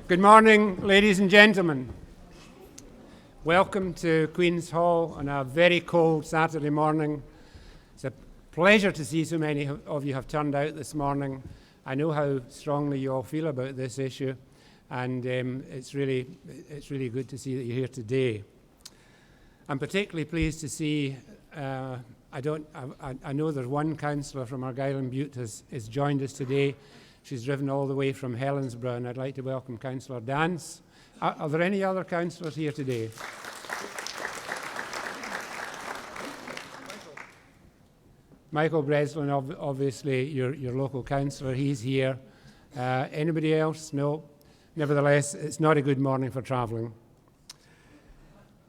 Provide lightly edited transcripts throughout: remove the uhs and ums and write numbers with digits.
Good morning, ladies and gentlemen. Welcome to Queen's Hall on a very cold Saturday morning. It's a pleasure to see so many of you have turned out this morning. I know how strongly you all feel about this issue, and it's really good to see that you're here today. I'm particularly pleased to see, I know there's one councillor from Argyll and Bute has joined us today. She's driven all the way from Helensburgh, and I'd like to welcome Councillor Dance. Are there any other councillors here today? Michael Breslin, obviously your local councillor, he's here. Anybody else? No. Nevertheless, it's not a good morning for travelling.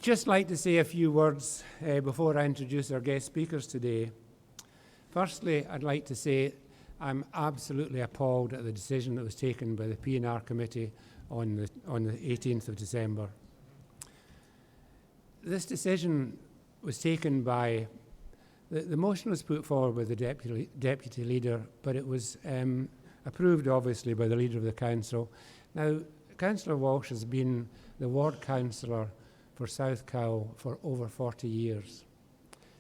Just like to say a few words before I introduce our guest speakers today. Firstly, I'd like to say I'm absolutely appalled at the decision that was taken by the P&R committee on the 18th of December. This decision was taken by, the motion was put forward by the deputy leader, but it was approved obviously by the leader of the council. Now, Councillor Walsh has been the ward councillor for South Cowal for over 40 years.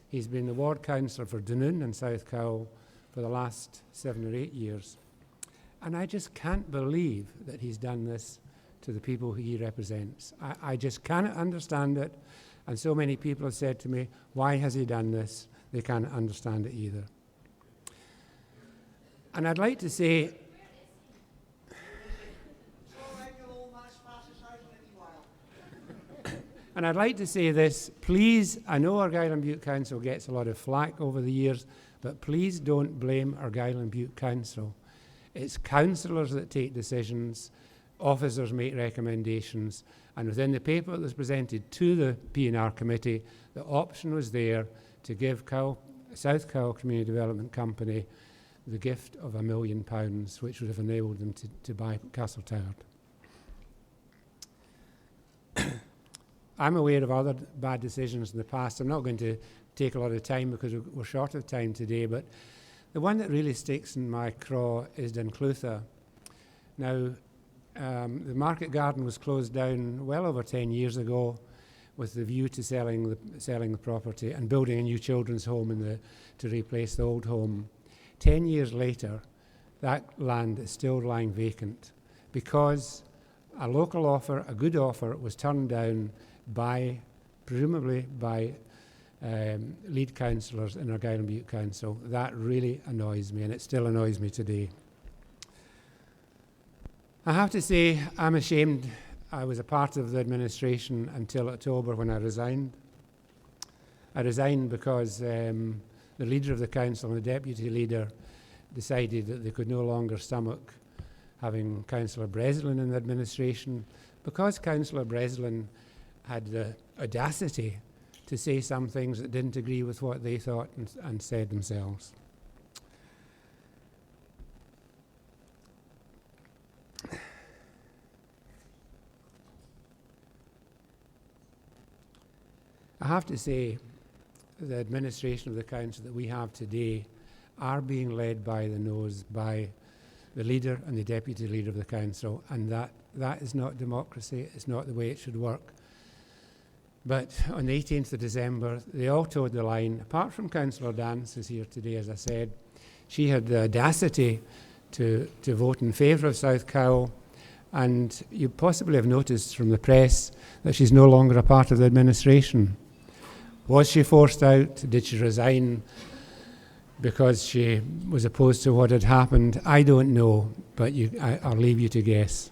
He's been the ward councillor for Dunoon and South Cowal for the last 7 or 8 years. And I just can't believe that he's done this to the people who he represents. I just cannot understand it. And so many people have said to me, why has he done this? They can't understand it either. And I'd like to say, and I'd like to say this, please, I know Argyll and Bute Council gets a lot of flack over the years, but please don't blame Argyll and Bute Council. It's councillors that take decisions, officers make recommendations, and within the paper that was presented to the P&R committee, the option was there to give South Cowal Community Development Company the gift of £1 million, which would have enabled them to buy Castletown. I'm aware of other bad decisions in the past. I'm not going to take a lot of time because we're short of time today, but the one that really sticks in my craw is Dunclutha. Now, the market garden was closed down well over 10 years ago with the view to selling the property and building a new children's home to replace the old home. 10 years later, that land is still lying vacant because a local offer, a good offer, was turned down presumably by lead councillors in Argyll and Bute Council. That really annoys me, and it still annoys me today. I have to say, I'm ashamed I was a part of the administration until October when I resigned. I resigned because the leader of the council and the deputy leader decided that they could no longer stomach having Councillor Breslin in the administration, because Councillor Breslin had the audacity to say some things that didn't agree with what they thought and said themselves. I have to say, the administration of the council that we have today are being led by the nose by the leader and the deputy leader of the council, and that is not democracy. It's not the way it should work. But on the 18th of December, they all toed the line. Apart from Councillor Dance, who's here today, as I said, she had the audacity to vote in favour of South Cowal. And you possibly have noticed from the press that she's no longer a part of the administration. Was she forced out? Did she resign because she was opposed to what had happened? I don't know, but I'll leave you to guess.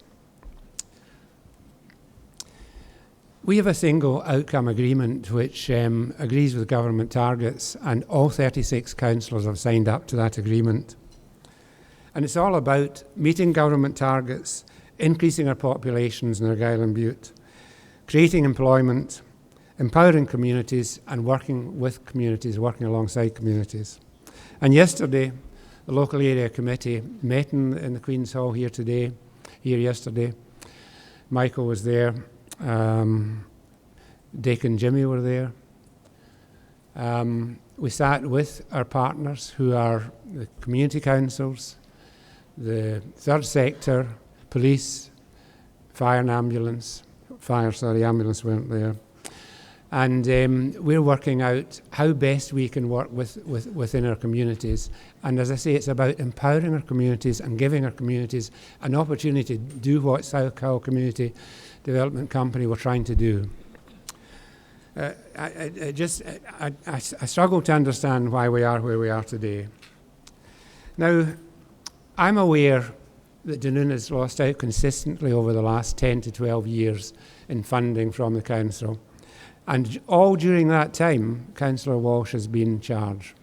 We have a single outcome agreement which agrees with government targets, and all 36 councillors have signed up to that agreement. And it's all about meeting government targets, increasing our populations in Argyll and Bute, creating employment, empowering communities, and working with communities, working alongside communities. And yesterday, the local area committee met in the Queen's Hall here yesterday. Michael was there. Dick and Jimmy were there. We sat with our partners who are the community councils, the third sector, police, ambulance weren't there. And we're working out how best we can work within our communities. And as I say, it's about empowering our communities and giving our communities an opportunity to do what South Cowal Community Development Company were trying to do. I struggle to understand why we are where we are today. Now, I'm aware that Dunoon has lost out consistently over the last 10 to 12 years in funding from the council. And all during that time, Councillor Walsh has been in charge.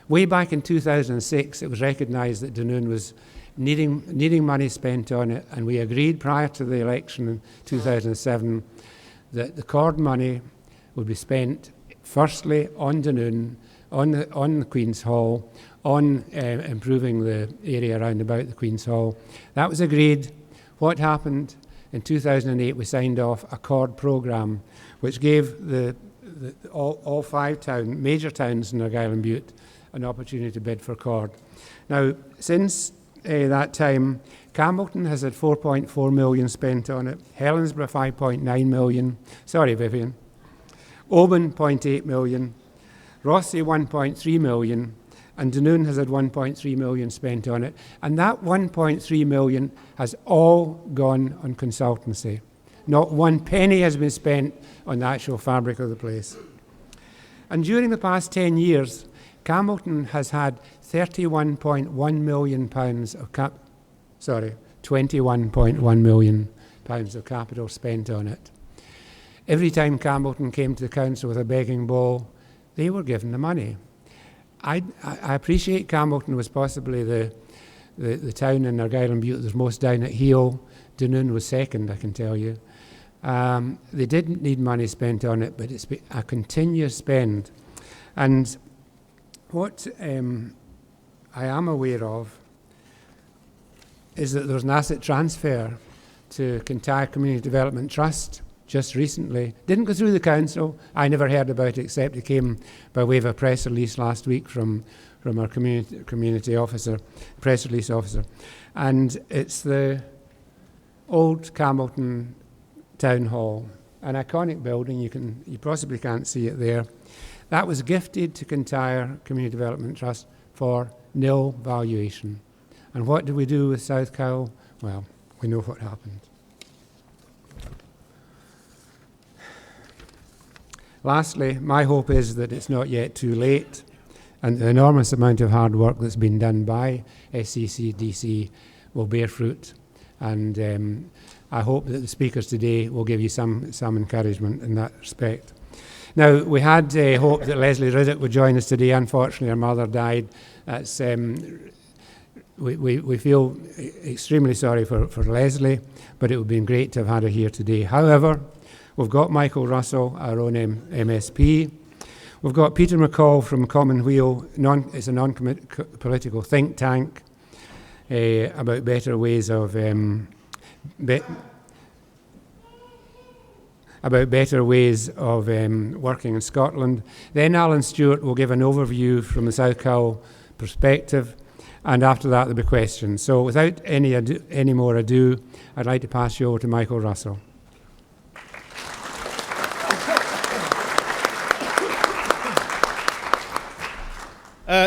Way back in 2006, it was recognised that Dunoon was needing money spent on it, and we agreed prior to the election in 2007 that the CORD money would be spent firstly on Dunoon, on the Queen's Hall, on improving the area around about the Queen's Hall. That was agreed. What happened? In 2008, we signed off a CORD programme which gave all 5 major towns in Argyll and Bute an opportunity to bid for CORD. Now, since that time, Campbellton has had 4.4 million spent on it, Helensburgh 5.9 million, sorry Vivian, Oban 0.8 million, Rossi 1.3 million, and Dunoon has had 1.3 million spent on it. And that 1.3 million has all gone on consultancy. Not one penny has been spent on the actual fabric of the place. And during the past 10 years, Campbellton has had £31.1 million of 21.1 million pounds of capital spent on it. Every time Campbellton came to the council with a begging bowl, they were given the money. I appreciate Campbellton was possibly the town in Argyll and Bute that was most down at heel. Dunoon was second, I can tell you. They didn't need money spent on it, but it's a continuous spend. And what I am aware of is that there's an asset transfer to Kintyre Community Development Trust just recently. Didn't go through the council. I never heard about it, except it came by way of a press release last week from our community officer, press release officer. And it's the old Campbellton Town Hall, an iconic building. You possibly can't see it there. That was gifted to Kintyre Community Development Trust for nil valuation. And what did we do with South Cowal? Well, we know what happened. Lastly, my hope is that it's not yet too late, and the enormous amount of hard work that's been done by SCCDC will bear fruit. And I hope that the speakers today will give you some encouragement in that respect. Now, we had hoped that Leslie Riddick would join us today. Unfortunately, her mother died. That's, we feel extremely sorry for Leslie, but it would have been great to have had her here today. However, we've got Michael Russell, our own MSP. We've got Peter McCall from Commonweal. It's a non-political think tank about better ways of working in Scotland. Then Alan Stewart will give an overview from the South Cowal perspective, and after that there'll be questions. So without any more ado, I'd like to pass you over to Michael Russell.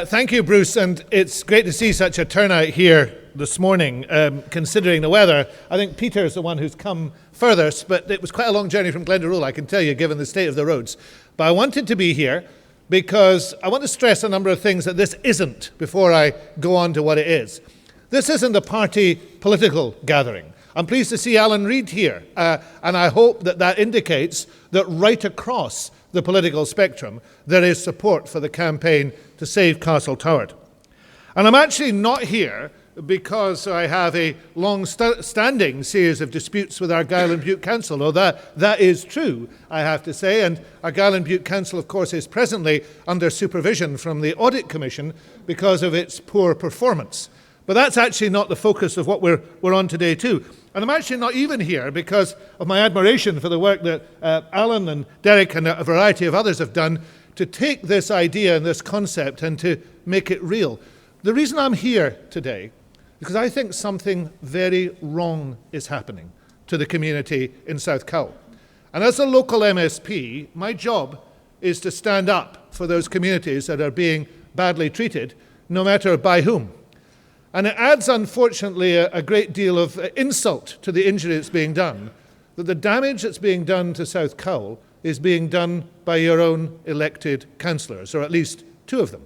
Thank you, Bruce, and it's great to see such a turnout here this morning, considering the weather. I think Peter is the one who's come furthest, but it was quite a long journey from Glendalough, I can tell you, given the state of the roads. But I wanted to be here because I want to stress a number of things that this isn't before I go on to what it is. This isn't a party political gathering. I'm pleased to see Alan Reid here, and I hope that that indicates that right across the political spectrum, there is support for the campaign to save Castle Toward. And I'm actually not here because I have a long-standing series of disputes with Argyll and Bute Council, although that is true, I have to say, and Argyll and Bute Council, of course, is presently under supervision from the Audit Commission because of its poor performance. But that's actually not the focus of what we're on today too. And I'm actually not even here because of my admiration for the work that Alan and Derek and a variety of others have done to take this idea and this concept and to make it real. The reason I'm here today is because I think something very wrong is happening. to the community in South Cowal. And as a local MSP, my job is to stand up for those communities that are being badly treated, no matter by whom. And it adds, unfortunately, a great deal of insult to the injury that's being done, that the damage that's being done to South Cowal is being done by your own elected councillors, or at least two of them.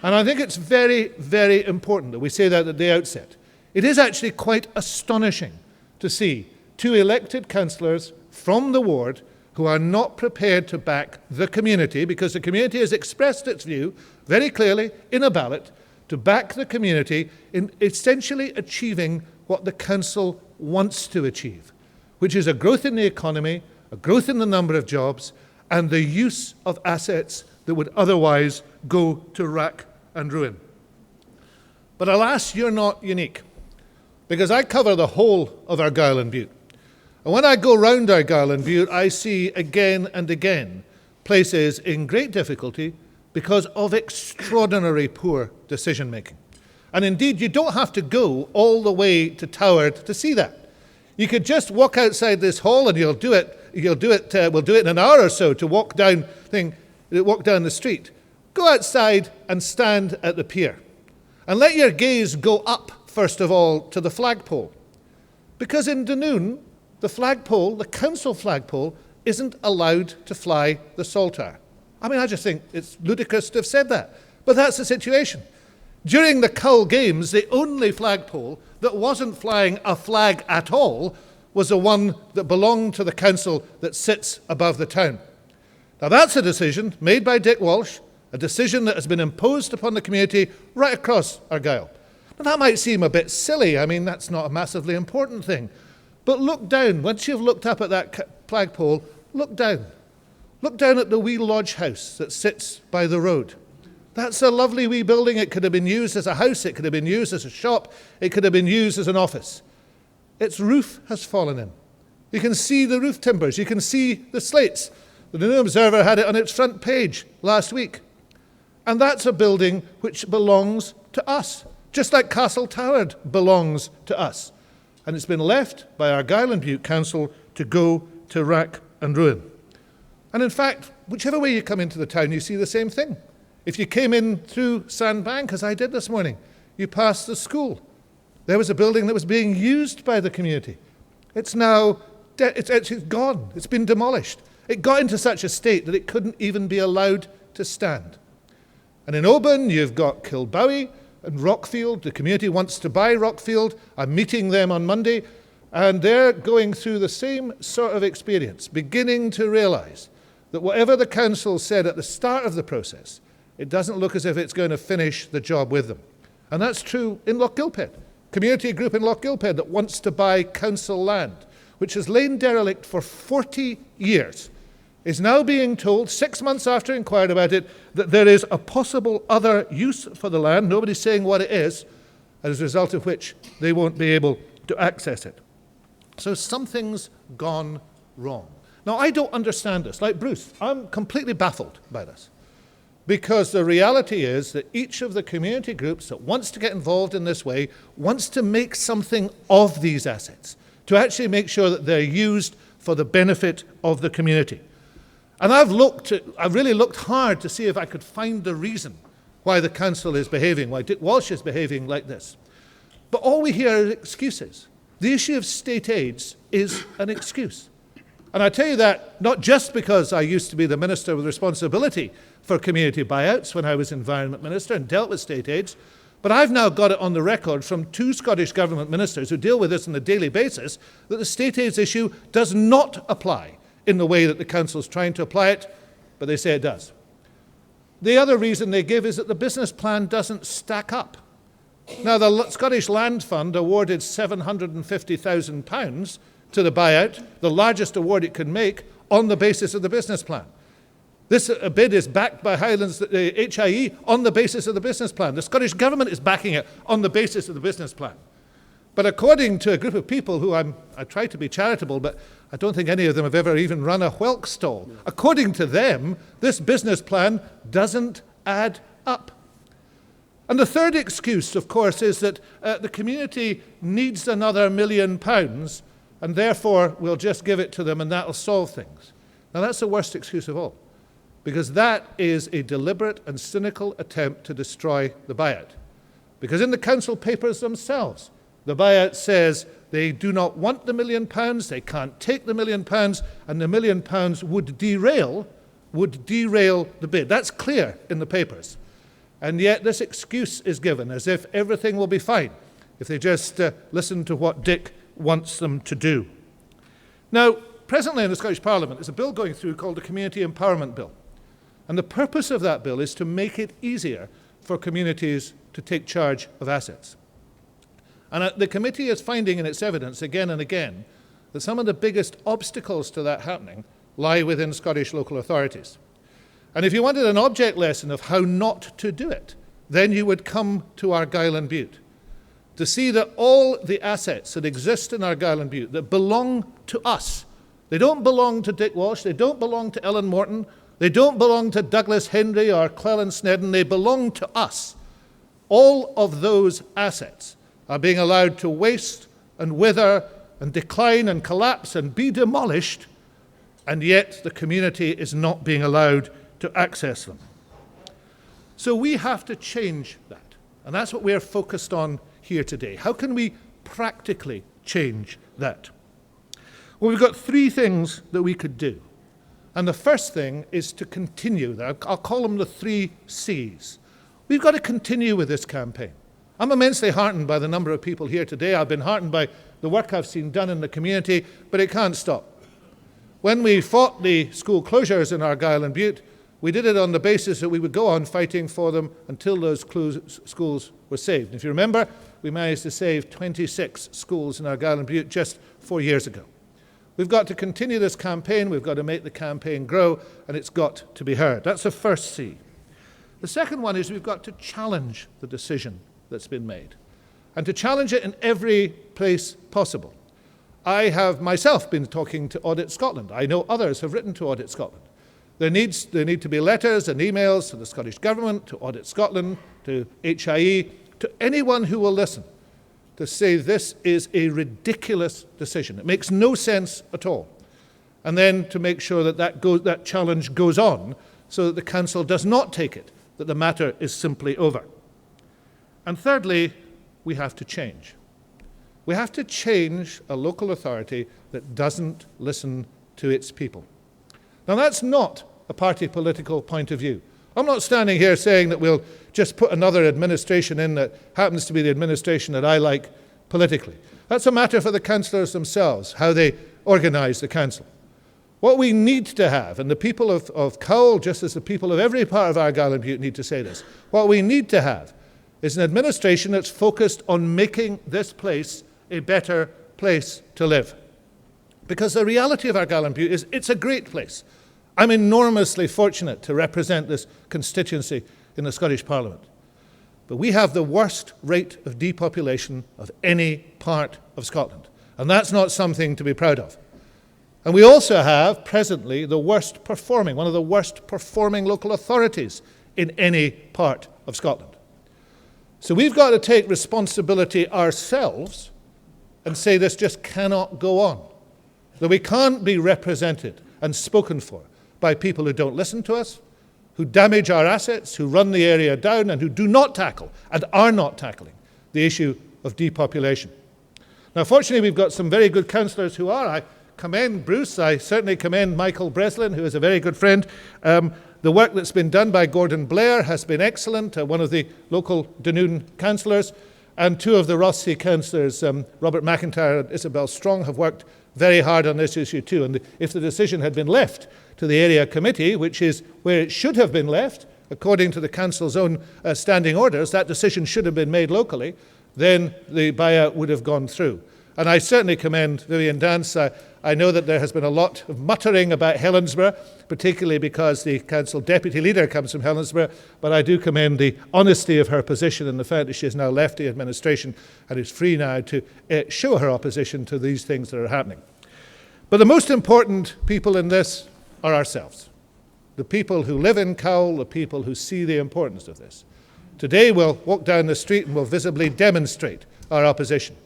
And I think it's very, very important that we say that at the outset. It is actually quite astonishing to see two elected councillors from the ward who are not prepared to back the community, because the community has expressed its view very clearly in a ballot to back the community in essentially achieving what the council wants to achieve, which is a growth in the economy, a growth in the number of jobs, and the use of assets that would otherwise go to rack and ruin. But alas, you're not unique, because I cover the whole of Argyll and Bute. And when I go round Argyll and Bute, I see again and again places in great difficulty because of extraordinary poor decision making. And indeed, you don't have to go all the way to Toward to see that. You could just walk outside this hall, and we'll do it in an hour or so to walk down the street. Go outside and stand at the pier. And let your gaze go up, first of all, to the flagpole. Because in Dunoon, the flagpole, the council flagpole, isn't allowed to fly the Saltire. I mean, I just think it's ludicrous to have said that. But that's the situation. During the Cowal Games, the only flagpole that wasn't flying a flag at all was the one that belonged to the council that sits above the town. Now, that's a decision made by Dick Walsh, a decision that has been imposed upon the community right across Argyll. Now, that might seem a bit silly. I mean, that's not a massively important thing. But look down. Once you've looked up at that flagpole, look down. Look down at the wee lodge house that sits by the road. That's a lovely wee building. It could have been used as a house. It could have been used as a shop. It could have been used as an office. Its roof has fallen in. You can see the roof timbers. You can see the slates. The New Observer had it on its front page last week. And that's a building which belongs to us, just like Castle Toward belongs to us. And it's been left by Argyll and Bute Council to go to rack and ruin. And in fact, whichever way you come into the town, you see the same thing. If you came in through Sandbank, as I did this morning, you passed the school. There was a building that was being used by the community. It's now it's gone. It's been demolished. It got into such a state that it couldn't even be allowed to stand. And in Oban, you've got Kilbowie and Rockfield. The community wants to buy Rockfield. I'm meeting them on Monday, and they're going through the same sort of experience, beginning to realise that whatever the council said at the start of the process, it doesn't look as if it's going to finish the job with them. And that's true in Lochgilphead. Community group in Lochgilphead that wants to buy council land, which has lain derelict for 40 years, is now being told, 6 months after inquired about it, that there is a possible other use for the land. Nobody's saying what it is, as a result of which they won't be able to access it. So something's gone wrong. Now, I don't understand this. Like Bruce, I'm completely baffled by this. Because the reality is that each of the community groups that wants to get involved in this way wants to make something of these assets, to actually make sure that they're used for the benefit of the community. And I've really looked hard to see if I could find the reason why the council is behaving, why Dick Walsh is behaving like this. But all we hear are excuses. The issue of state aids is an excuse. And I tell you that not just because I used to be the minister with responsibility for community buyouts when I was Environment Minister and dealt with state aids, but I've now got it on the record from 2 Scottish Government ministers who deal with this on a daily basis that the state aids issue does not apply in the way that the council's trying to apply it, but they say it does. The other reason they give is that the business plan doesn't stack up. Now, the Scottish Land Fund awarded £750,000 to the buyout, the largest award it could make, on the basis of the business plan. This bid is backed by Highlands HIE on the basis of the business plan. The Scottish Government is backing it on the basis of the business plan. But according to a group of people who I try to be charitable, but I don't think any of them have ever even run a whelk stall. According to them, this business plan doesn't add up. And the third excuse, of course, is that the community needs another £1 million and therefore we'll just give it to them and that'll solve things. Now that's the worst excuse of all, because that is a deliberate and cynical attempt to destroy the buyout. Because in the council papers themselves, the buyout says they do not want the £1 million, they can't take the £1 million, and the £1 million would derail the bid. That's clear in the papers. And yet this excuse is given as if everything will be fine if they just listen to what Dick wants them to do. Now, presently in the Scottish Parliament is a bill going through called the Community Empowerment Bill. And the purpose of that bill is to make it easier for communities to take charge of assets. And the committee is finding in its evidence again and again that some of the biggest obstacles to that happening lie within Scottish local authorities. And if you wanted an object lesson of how not to do it, then you would come to Argyll and Bute to see that all the assets that exist in Argyll and Bute that belong to us, they don't belong to Dick Walsh, they don't belong to Ellen Morton, they don't belong to Douglas Henry or Cleland Snedden, they belong to us. All of those assets are being allowed to waste and wither and decline and collapse and be demolished, and yet the community is not being allowed to access them. So we have to change that, and that's what we're focused on here today. How can we practically change that? Well, we've got three things that we could do. And the first thing is to continue that. I'll call them the 3 C's. We've got to continue with this campaign. I'm immensely heartened by the number of people here today. I've been heartened by the work I've seen done in the community, but it can't stop. When we fought the school closures in Argyll and Bute, we did it on the basis that we would go on fighting for them until those schools were saved. If you remember, we managed to save 26 schools in Argyll and Bute just 4 years ago. We've got to continue this campaign, we've got to make the campaign grow, and it's got to be heard. That's the first C. The second one is we've got to challenge the decision that's been made, and to challenge it in every place possible. I have myself been talking to Audit Scotland. I know others have written to Audit Scotland. There need to be letters and emails to the Scottish Government, to Audit Scotland, to HIE, to anyone who will listen, to say this is a ridiculous decision. It makes no sense at all. And then to make sure that that challenge goes on so that the Council does not take it, that the matter is simply over. And thirdly, we have to change. We have to change a local authority that doesn't listen to its people. Now, that's not a party political point of view. I'm not standing here saying that we'll just put another administration in that happens to be the administration that I like politically. That's a matter for the councillors themselves, how they organise the council. What we need to have, and the people of Cowal, just as the people of every part of Argyll and Bute need to say this, what we need to have is an administration that's focused on making this place a better place to live. Because the reality of Argyll and Bute is it's a great place. I'm enormously fortunate to represent this constituency in the Scottish Parliament. But we have the worst rate of depopulation of any part of Scotland. And that's not something to be proud of. And we also have, presently, one of the worst performing local authorities in any part of Scotland. So we've got to take responsibility ourselves and say this just cannot go on. That we can't be represented and spoken for by people who don't listen to us, who damage our assets, who run the area down, and who do not tackle, and are not tackling, the issue of depopulation. Now, fortunately, we've got some very good councillors who are. I commend Bruce. I certainly commend Michael Breslin, who is a very good friend. The work that's been done by Gordon Blair has been excellent, one of the local Dunoon councillors, and 2 of the Ross Sea councillors, Robert McIntyre and Isabel Strong, have worked very hard on this issue too. And if the decision had been left to the area committee, which is where it should have been left, according to the council's own standing orders, that decision should have been made locally, then the buyout would have gone through. And I certainly commend Vivian Dance. I know that there has been a lot of muttering about Helensburgh, particularly because the council deputy leader comes from Helensburgh, but I do commend the honesty of her position and the fact that she has now left the administration and is free now to show her opposition to these things that are happening. But the most important people in this are ourselves, the people who live in Cowal, the people who see the importance of this. Today we'll walk down the street and we'll visibly demonstrate our opposition.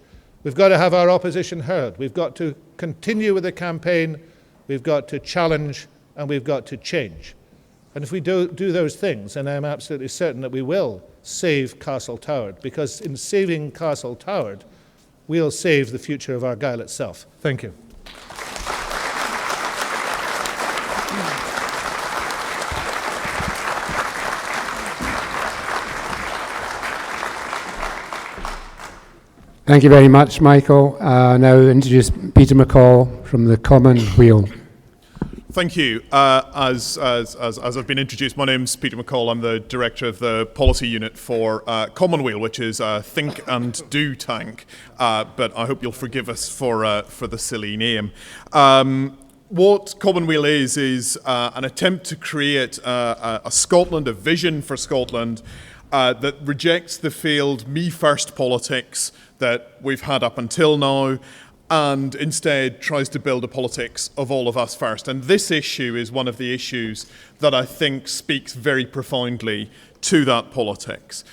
We've got to have our opposition heard. We've got to continue with the campaign. We've got to challenge, and we've got to change. And if we do those things, then I'm absolutely certain that we will save Castletownbere, because in saving Castletownbere, we'll save the future of Argyll itself. Thank you. Thank you very much, Michael. Now introduce Peter McCall from the Commonweal. Thank you. As I've been introduced, my name's Peter McCall. I'm the director of the policy unit for Commonweal, which is a think and do tank. But I hope you'll forgive us for the silly name. What Commonweal is an attempt to create a Scotland, a vision for Scotland that rejects the failed me-first politics that we've had up until now, and instead tries to build a politics of all of us first. And this issue is one of the issues that I think speaks very profoundly to that politics.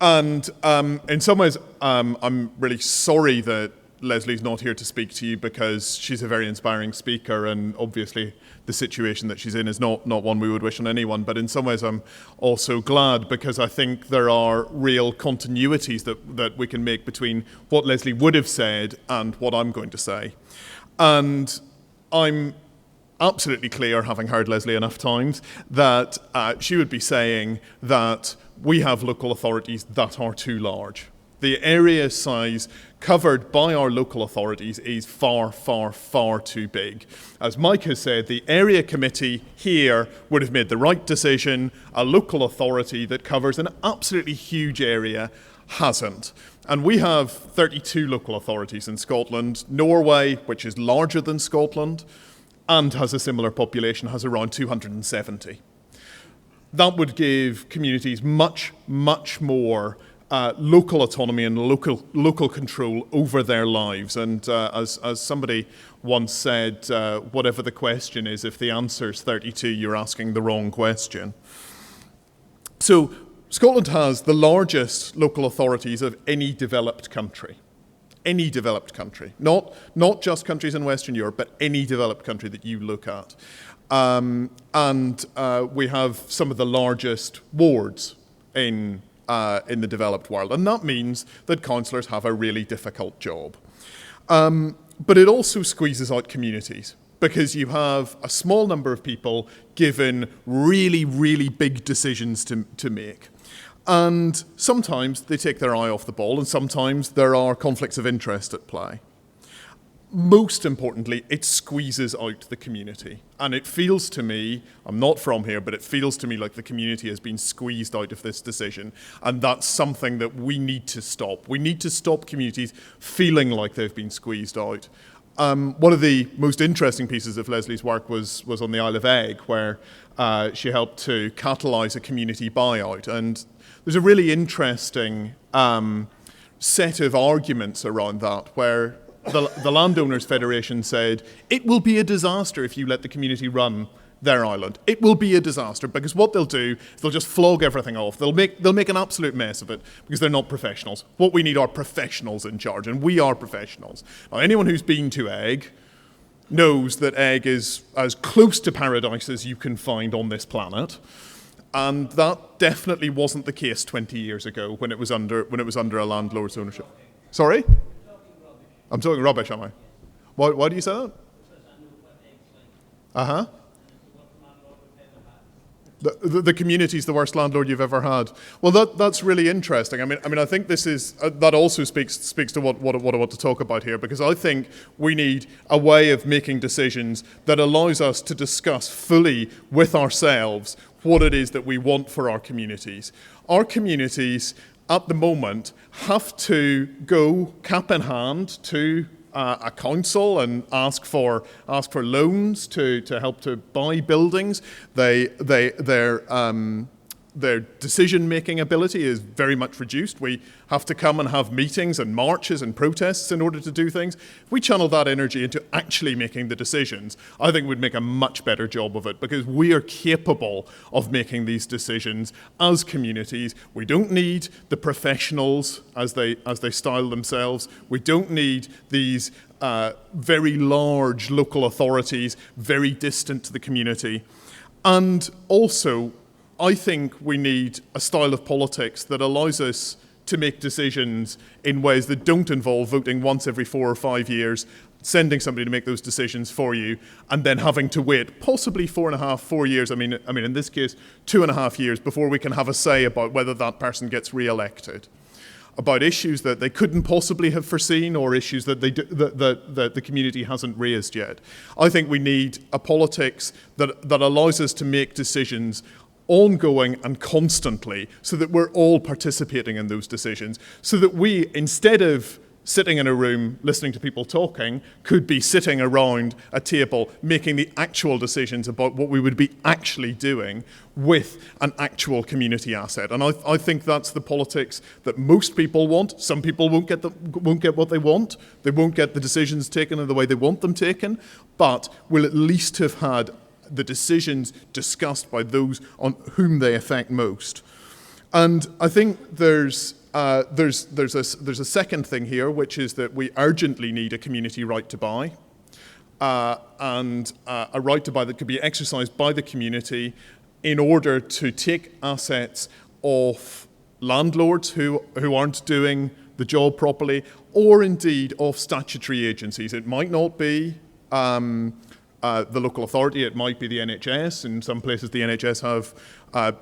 And in some ways, I'm really sorry that Leslie's not here to speak to you, because she's a very inspiring speaker, and obviously the situation that she's in is not one we would wish on anyone. But in some ways I'm also glad, because I think there are real continuities that we can make between what Leslie would have said and what I'm going to say. And I'm absolutely clear, having heard Leslie enough times, that she would be saying that we have local authorities that are too large. The area size covered by our local authorities is far, far, far too big. As Mike has said, the area committee here would have made the right decision. A local authority that covers an absolutely huge area hasn't. And we have 32 local authorities in Scotland. Norway, which is larger than Scotland and has a similar population, has around 270. That would give communities much, much more local autonomy and local control over their lives. And as somebody once said, whatever the question is, if the answer is 32, you're asking the wrong question. So Scotland has the largest local authorities of any developed country. Any developed country. Not just countries in Western Europe, but any developed country that you look at. And we have some of the largest wards in the developed world. And that means that councillors have a really difficult job. But it also squeezes out communities, because you have a small number of people given really, really big decisions to make. And sometimes they take their eye off the ball, and sometimes there are conflicts of interest at play. Most importantly, it squeezes out the community. And it feels to me, I'm not from here, but it feels to me like the community has been squeezed out of this decision. And that's something that we need to stop. We need to stop communities feeling like they've been squeezed out. One of the most interesting pieces of Leslie's work was on the Isle of Eigg, where she helped to catalyse a community buyout. And there's a really interesting set of arguments around that, where the Landowners Federation said, it will be a disaster if you let the community run their island. It will be a disaster, because what they'll do is they'll just flog everything off. They'll make an absolute mess of it, because they're not professionals. What we need are professionals in charge, and we are professionals. Now, anyone who's been to Eigg knows that Eigg is as close to paradise as you can find on this planet. And that definitely wasn't the case 20 years ago when it was under a landlord's ownership. Sorry? I'm talking rubbish, am I? Why do you say that? Uh-huh. The community's the worst landlord you've ever had. Well, that's really interesting. I mean, I think this is that also speaks to what I want to talk about here, because I think we need a way of making decisions that allows us to discuss fully with ourselves what it is that we want for our communities. Our communities at the moment have to go cap in hand to a council and ask for loans to help to buy buildings. They're their decision-making ability is very much reduced. We have to come and have meetings and marches and protests in order to do things. If we channel that energy into actually making the decisions, I think we'd make a much better job of it, because we are capable of making these decisions as communities. We don't need the professionals, as they style themselves. We don't need these very large local authorities, very distant to the community. And also, I think we need a style of politics that allows us to make decisions in ways that don't involve voting once every 4 or 5 years, sending somebody to make those decisions for you, and then having to wait possibly 4 years. I mean, in this case, 2.5 years before we can have a say about whether that person gets re-elected, about issues that they couldn't possibly have foreseen, or issues that that the community hasn't raised yet. I think we need a politics that allows us to make decisions ongoing and constantly, so that we're all participating in those decisions, so that we, instead of sitting in a room listening to people talking, could be sitting around a table making the actual decisions about what we would be actually doing with an actual community asset. And I think that's the politics that most people want. Some people won't get what they want. They won't get the decisions taken in the way they want them taken, but we'll at least have had the decisions discussed by those on whom they affect most. And I think there's a second thing here, which is that we urgently need a community right to buy, and a right to buy that could be exercised by the community in order to take assets off landlords who aren't doing the job properly, or indeed off statutory agencies. It might not be the local authority, it might be the NHS. In some places the NHS have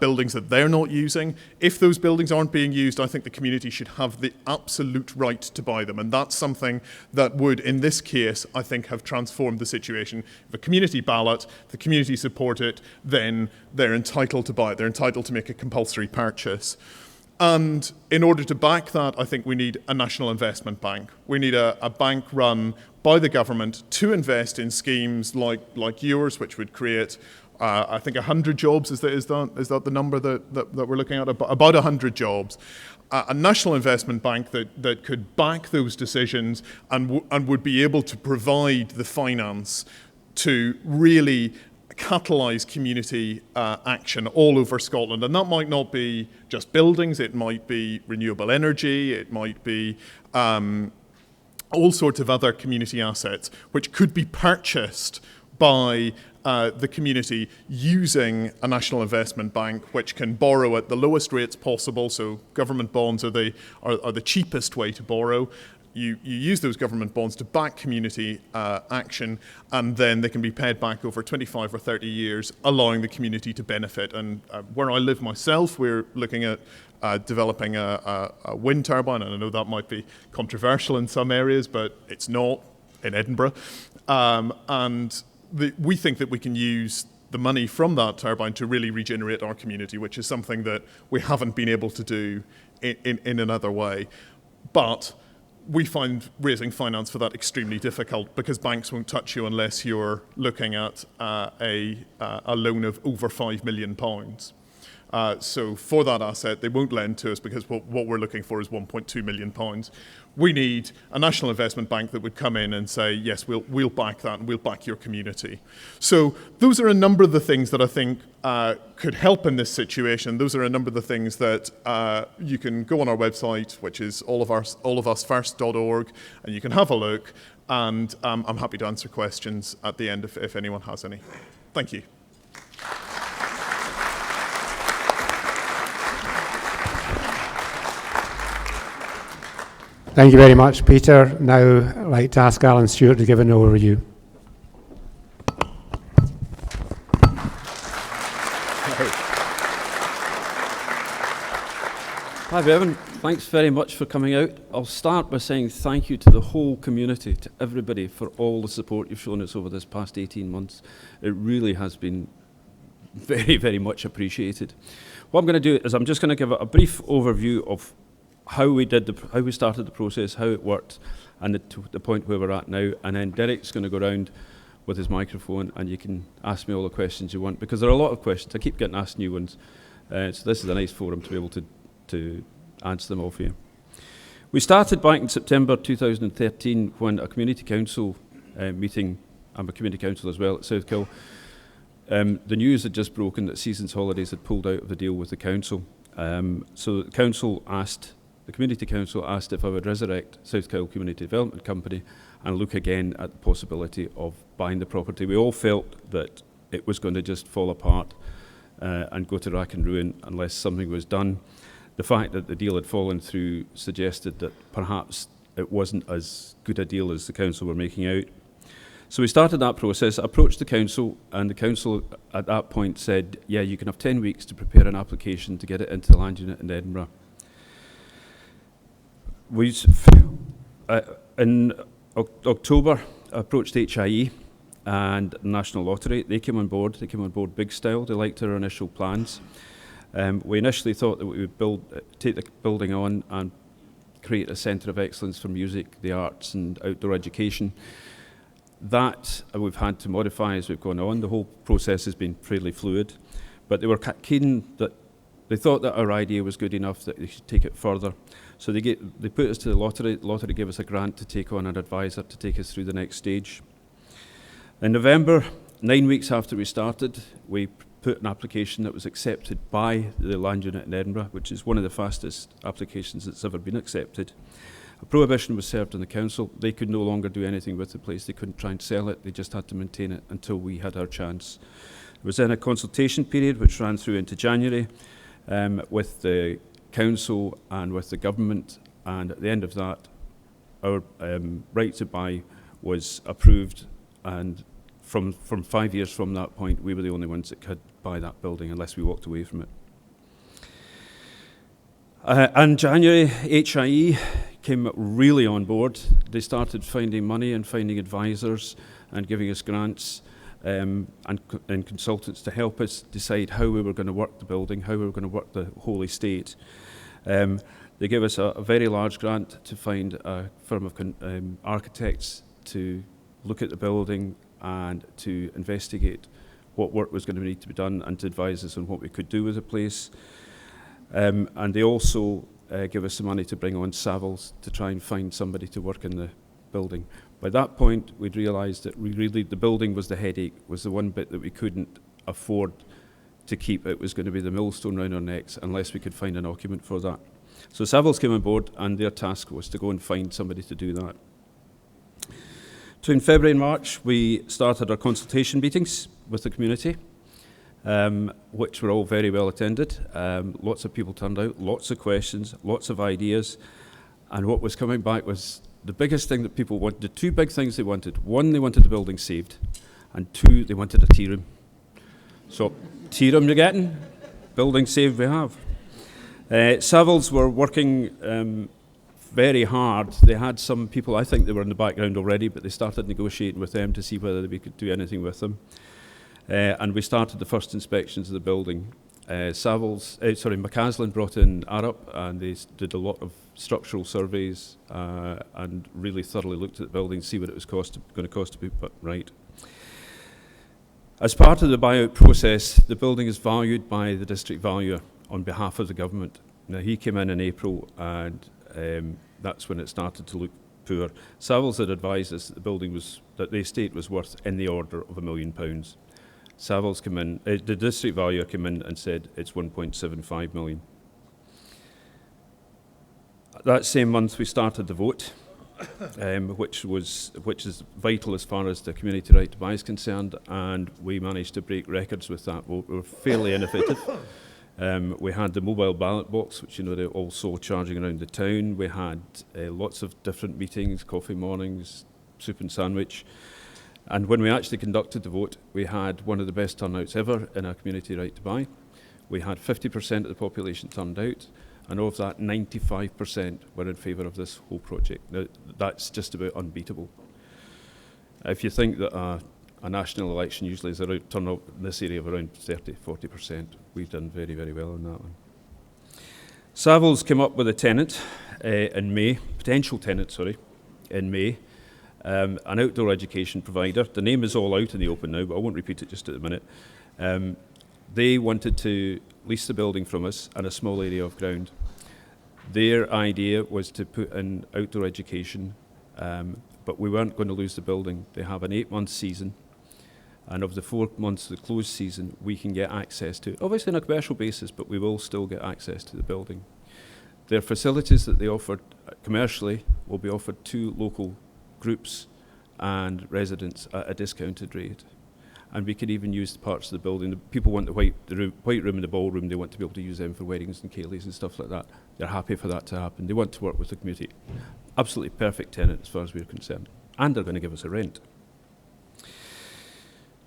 buildings that they're not using. If those buildings aren't being used, I think the community should have the absolute right to buy them. And that's something that would, in this case, I think have transformed the situation. If a community ballot, the community support it, then they're entitled to buy it. They're entitled to make a compulsory purchase. And in order to back that, I think we need a national investment bank. We need a bank run by the government to invest in schemes like yours, which would create, I think, 100 jobs. Is that the number that we're looking at? About 100 jobs. A national investment bank that could back those decisions and would be able to provide the finance to really catalyse community action all over Scotland. And that might not be just buildings, it might be renewable energy, it might be all sorts of other community assets which could be purchased by the community using a national investment bank, which can borrow at the lowest rates possible. So government bonds are the cheapest way to borrow. You use those government bonds to back community action, and then they can be paid back over 25 or 30 years, allowing the community to benefit. And where I live myself, we're looking at developing a wind turbine, and I know that might be controversial in some areas, but it's not in Edinburgh. We think that we can use the money from that turbine to really regenerate our community, which is something that we haven't been able to do in another way. But we find raising finance for that extremely difficult, because banks won't touch you unless you're looking at a loan of over £5 million. So for that asset, they won't lend to us, because what we're looking for is £1.2 million. We need a national investment bank that would come in and say, yes, we'll back that, and we'll back your community. So those are a number of the things that I think could help in this situation. Those are a number of the things that you can go on our website, which is allofusfirst.org, and you can have a look. And I'm happy to answer questions at the end if anyone has any. Thank you. Thank you very much, Peter. Now I'd like to ask Alan Stewart to give an overview. Hi Bevan, thanks very much for coming out. I'll start by saying thank you to the whole community, to everybody, for all the support you've shown us over this past 18 months. It really has been very, very much appreciated. What I'm going to do is I'm just going to give a brief overview of how we started the process, how it worked, and the point where we're at now. And then Derek's going to go around with his microphone, and you can ask me all the questions you want, because there are a lot of questions. I keep getting asked new ones. So this is a nice forum to be able to answer them all for you. We started back in September 2013 when a community council meeting, I'm a community council as well at Southkill, the news had just broken that Seasons Holidays had pulled out of the deal with the council. So the community council asked if I would resurrect Southkill Community Development Company and look again at the possibility of buying the property. We all felt that it was going to just fall apart and go to rack and ruin unless something was done. The fact that the deal had fallen through suggested that perhaps it wasn't as good a deal as the council were making out. So we started that process, approached the council, and the council at that point said, yeah, you can have 10 weeks to prepare an application to get it into the land unit in Edinburgh. In October, I approached HIE and National Lottery. They came on board big style. They liked our initial plans. We initially thought that we would take the building on and create a centre of excellence for music, the arts and outdoor education. That we've had to modify as we've gone on. The whole process has been fairly fluid, but they were keen that they thought that our idea was good enough that they should take it further. So they put us to the lottery. The lottery gave us a grant to take on an advisor to take us through the next stage. In November, 9 weeks after we started, we put an application that was accepted by the land unit in Edinburgh, which is one of the fastest applications that's ever been accepted. A prohibition was served on the council. They could no longer do anything with the place. They couldn't try and sell it. They just had to maintain it until we had our chance. There was then a consultation period which ran through into January with the council and with the government, and at the end of that our right to buy was approved, and from 5 years from that point we were the only ones that could buy that building unless we walked away from it. In January, HIE came really on board. They started finding money and finding advisors and giving us grants and consultants to help us decide how we were going to work the building, how we were going to work the whole estate. They gave us a very large grant to find a firm of architects to look at the building and to investigate what work was going to need to be done and to advise us on what we could do with the place. And they also give us some money to bring on Savills to try and find somebody to work in the building. By that point, we'd realised that the building was the headache, was the one bit that we couldn't afford to keep. It was going to be the millstone round our necks unless we could find an occupant for that. So Savills came on board, and their task was to go and find somebody to do that. Between February and March, we started our consultation meetings with the community, which were all very well attended. Lots of people turned out, lots of questions, lots of ideas, and what was coming back was the biggest thing that people wanted, the two big things they wanted. One, they wanted the building saved, and two, they wanted a tea room. So, tea room you're getting, building saved we have. Savills were working very hard. They had some people, I think they were in the background already, but they started negotiating with them to see whether we could do anything with them. And we started the first inspections of the building. McCaslin brought in Arup, and they did a lot of structural surveys and really thoroughly looked at the building, see what it was going to cost to be put right. As part of the buyout process, the building is valued by the district valuer on behalf of the government. Now, he came in April, and that's when it started to look poor. Savills had advised us that the estate was worth in the order of £1 million. Savills came in, the district valuer came in and said it's 1.75 million. That same month we started the vote, which is vital as far as the community right to buy is concerned, and we managed to break records with that vote. We were fairly innovative. We had the mobile ballot box, which they all saw charging around the town. We had lots of different meetings, coffee mornings, soup and sandwich. And when we actually conducted the vote, we had one of the best turnouts ever in our community right to buy. We had 50% of the population turned out, and of that, 95% were in favour of this whole project. Now, that's just about unbeatable. If you think that a national election usually is around turnout in this area of around 30-40%, we've done very, very well on that one. Savills came up with a tenant in May, in May. An outdoor education provider. The name is all out in the open now, but I won't repeat it just at the minute. They wanted to leased the building from us and a small area of ground. Their idea was to put in outdoor education, but we weren't going to lose the building. They have an 8-month season, and of the 4 months of the closed season, we can get access to it, obviously on a commercial basis, but we will still get access to the building. Their facilities that they offered commercially will be offered to local groups and residents at a discounted rate. And we could even use parts of the building. The people want the white room and the ballroom. They want to be able to use them for weddings and ceilidhs and stuff like that. They're happy for that to happen. They want to work with the community. Absolutely perfect tenant as far as we're concerned. And they're going to give us a rent.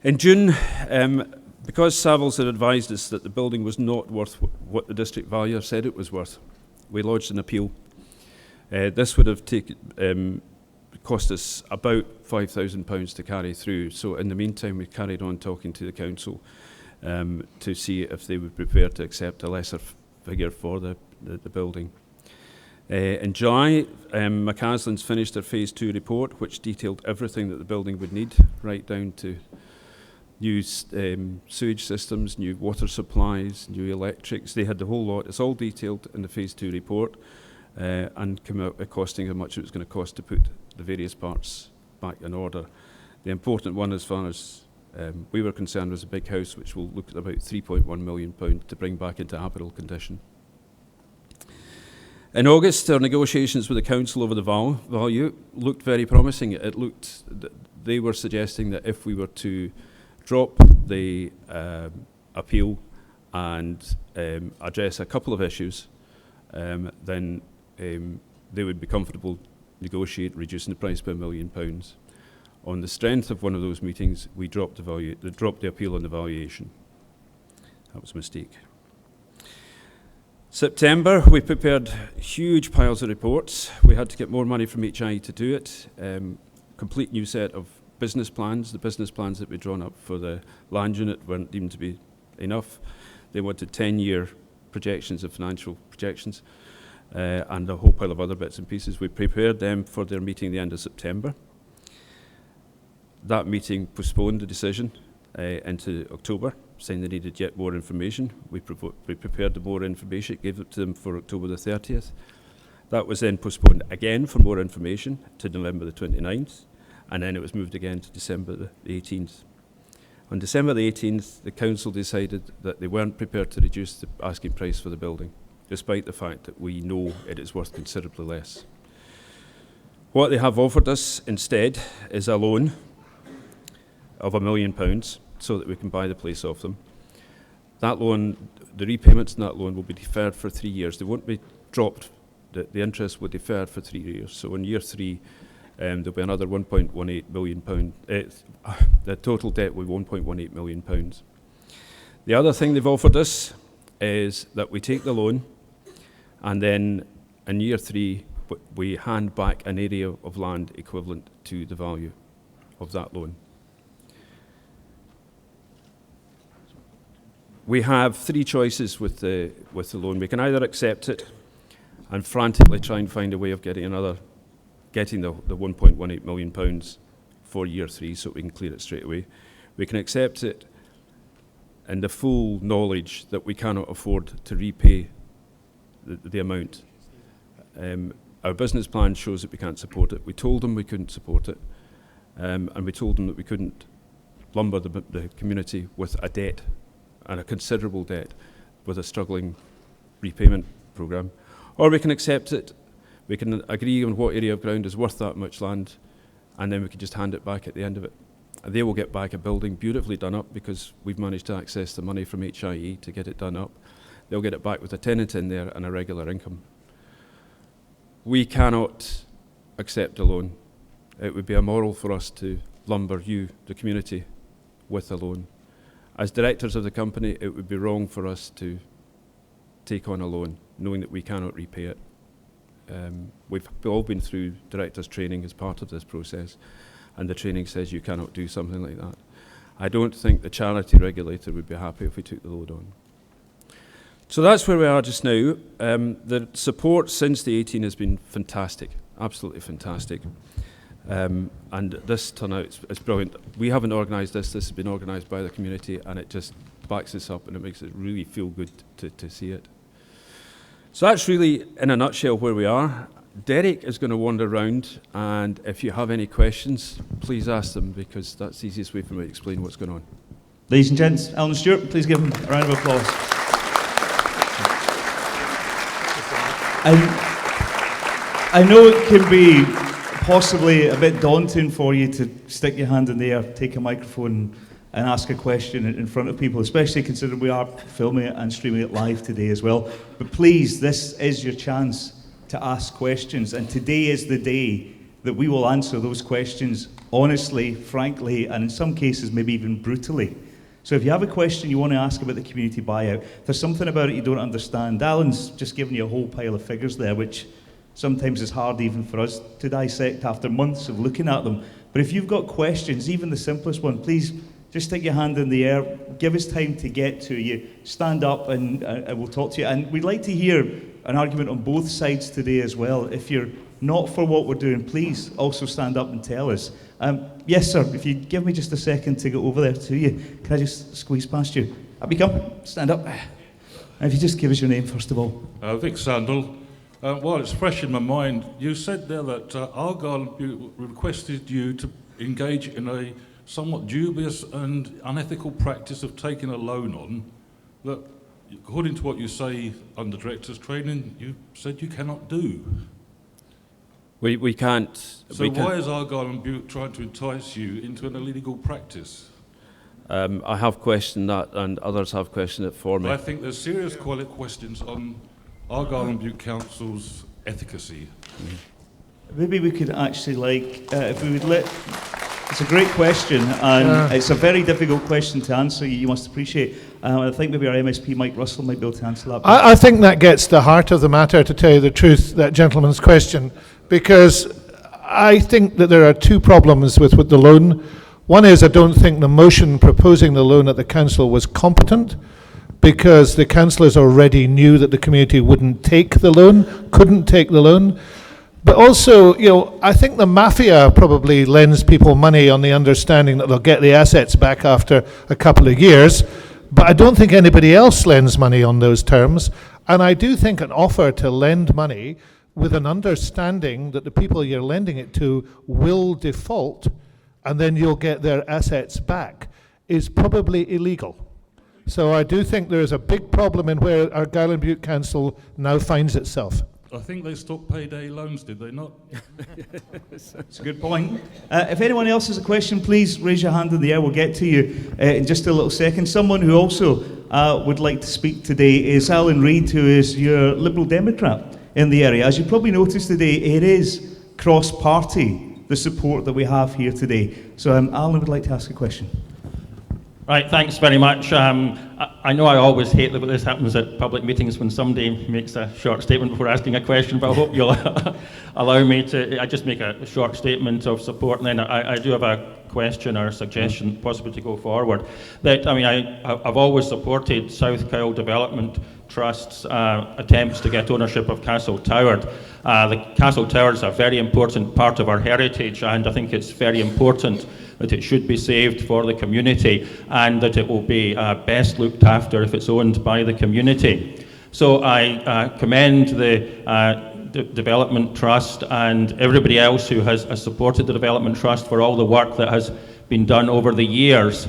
In June, because Savills had advised us that the building was not worth what the district valuer said it was worth, we lodged an appeal. This would have cost us about £5,000 to carry through. So in the meantime, we carried on talking to the council to see if they would prepare to accept a lesser figure for the building. In July, McCaslin's finished their Phase 2 report, which detailed everything that the building would need, right down to new sewage systems, new water supplies, new electrics. They had the whole lot. It's all detailed in the Phase 2 report and come out costing how much it was going to cost to put the various parts back in order. The important one, as far as we were concerned, was a big house, which will look at about £3.1 million to bring back into habitable condition. In August, our negotiations with the council over the value looked very promising. They were suggesting that if we were to drop the appeal and address a couple of issues, then they would be comfortable negotiate reducing the price by £1 million. On the strength of one of those meetings, we dropped the appeal on the valuation. That was a mistake. September, we prepared huge piles of reports. We had to get more money from HI to do it. Complete new set of business plans. The business plans that we'd drawn up for the land unit weren't deemed to be enough. They wanted 10-year projections of financial projections. And a whole pile of other bits and pieces. We prepared them for their meeting the end of September. That meeting postponed the decision into October, saying they needed yet more information. We prepared the more information, gave it to them for October the 30th. That was then postponed again for more information to November the 29th, and then it was moved again to December the 18th. On December the 18th, the council decided that they weren't prepared to reduce the asking price for the building, despite the fact that we know it is worth considerably less. What they have offered us instead is a loan of £1 million so that we can buy the place off them. That loan, the repayments in that loan will be deferred for 3 years. They won't be dropped. The interest will be deferred for 3 years. So in year 3, there'll be another £1.18 million. The total debt will be £1.18 million. The other thing they've offered us is that we take the loan, and then in year 3, we hand back an area of land equivalent to the value of that loan. We have 3 choices with the loan. We can either accept it and frantically try and find a way of getting the £1.18 million for year 3 so we can clear it straight away. We can accept it in the full knowledge that we cannot afford to repay the amount. Our business plan shows that we can't support it. We told them we couldn't support it, and we told them that we couldn't lumber the community with a debt, and a considerable debt, with a struggling repayment programme. Or we can accept it, we can agree on what area of ground is worth that much land, and then we can just hand it back at the end of it. And they will get back a building beautifully done up because we've managed to access the money from HIE to get it done up. They'll get it back with a tenant in there and a regular income. We cannot accept a loan. It would be immoral for us to lumber you, the community, with a loan. As directors of the company, it would be wrong for us to take on a loan, knowing that we cannot repay it. We've all been through directors' training as part of this process, and the training says you cannot do something like that. I don't think the charity regulator would be happy if we took the loan on. So that's where we are just now. The support since the 18 has been fantastic, absolutely fantastic. And this turnout is brilliant. We haven't organised this has been organised by the community, and it just backs this up, and it makes it really feel good to see it. So that's really, in a nutshell, where we are. Derek is going to wander around, and if you have any questions, please ask them, because that's the easiest way for me to explain what's going on. Ladies and gents, Alan Stewart, please give him a round of applause. I know it can be possibly a bit daunting for you to stick your hand in the air, take a microphone and ask a question in front of people, especially considering we are filming it and streaming it live today as well. But please, this is your chance to ask questions, and today is the day that we will answer those questions honestly, frankly, and in some cases maybe even brutally. So if you have a question you want to ask about the community buyout, if there's something about it you don't understand, Alan's just given you a whole pile of figures there, which sometimes is hard even for us to dissect after months of looking at them. But if you've got questions, even the simplest one, please just stick your hand in the air, give us time to get to you, stand up and we'll talk to you. And we'd like to hear an argument on both sides today as well. If you're not for what we're doing, please also stand up and tell us. Yes, sir, if you give me just a second to go over there to you, can I just squeeze past you? Up you come, stand up. And if you just give us your name first of all. Vic Sandal. Well, it's fresh in my mind. You said there that Argyll requested you to engage in a somewhat dubious and unethical practice of taking a loan on that, according to what you say under director's training, you said you cannot do. We can't. So why is Argyll and Bute trying to entice you into an illegal practice? I have questioned that, and others have questioned it for me. I think there's serious questions on Argyll and Bute Council's efficacy. Maybe we could actually, if we would let... It's a great question, and it's a very difficult question to answer, you must appreciate. I think maybe our MSP, Mike Russell, might be able to answer that. I think that gets the heart of the matter, to tell you the truth, that gentleman's question, because I think that there are two problems with the loan. One is I don't think the motion proposing the loan at the council was competent, because the councillors already knew that the community wouldn't take the loan, couldn't take the loan. But also, I think the mafia probably lends people money on the understanding that they'll get the assets back after a couple of years, but I don't think anybody else lends money on those terms. And I do think an offer to lend money with an understanding that the people you're lending it to will default and then you'll get their assets back is probably illegal. So I do think there is a big problem in where Argyll and Bute Council now finds itself. I think they stopped payday loans, did they not? That's a good point. If anyone else has a question, please raise your hand in the air. We'll get to you in just a little second. Someone who also would like to speak today is Alan Reid, who is your Liberal Democrat in the area. As you probably noticed today, it is cross-party, the support that we have here today. So Alan would like to ask a question. Right, thanks very much. I know I always hate that this happens at public meetings when somebody makes a short statement before asking a question, but I hope you'll allow me to. I just make a short statement of support, and then I do have a question or a suggestion, possibly to go forward. I've always supported South Kyle Development Trust's attempts to get ownership of Castle Tower. The Castle Tower is a very important part of our heritage, and I think it's very important that it should be saved for the community and that it will be best looked after if it's owned by the community. So I commend the Development Trust and everybody else who has supported the Development Trust for all the work that has been done over the years.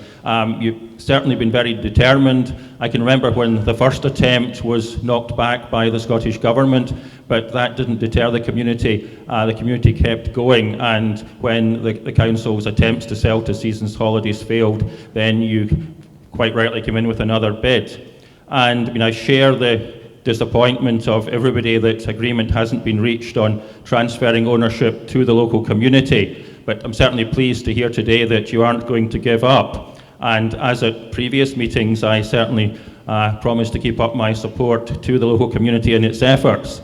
You've certainly been very determined. I can remember when the first attempt was knocked back by the Scottish Government, but that didn't deter the community. The community kept going, and when the council's attempts to sell to Seasons Holidays failed, then you quite rightly came in with another bid. And I share the disappointment of everybody that agreement hasn't been reached on transferring ownership to the local community. But I'm certainly pleased to hear today that you aren't going to give up. And as at previous meetings, I certainly promise to keep up my support to the local community in its efforts.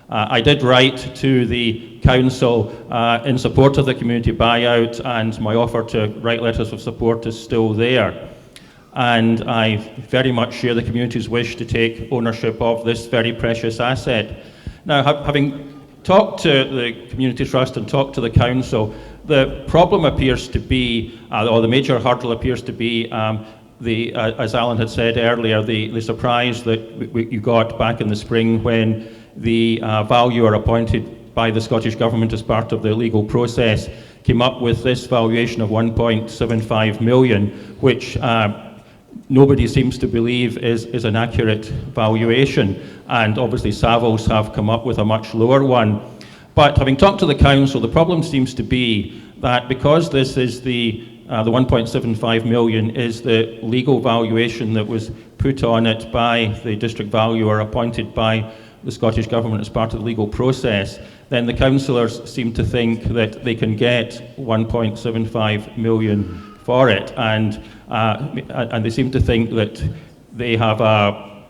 I did write to the council in support of the community buyout, and my offer to write letters of support is still there. And I very much share the community's wish to take ownership of this very precious asset. Now, having talked to the Community Trust and talked to the council, the problem appears to be, or the major hurdle appears to be, as Alan had said earlier, the surprise that you got back in the spring when the valuer appointed by the Scottish Government as part of the legal process came up with this valuation of 1.75 million, which nobody seems to believe is an accurate valuation. And obviously Savills have come up with a much lower one. But having talked to the council, the problem seems to be that because this is the 1.75 million is the legal valuation that was put on it by the district valuer appointed by the Scottish Government as part of the legal process, then the councillors seem to think that they can get 1.75 million for it, and they seem to think that they have a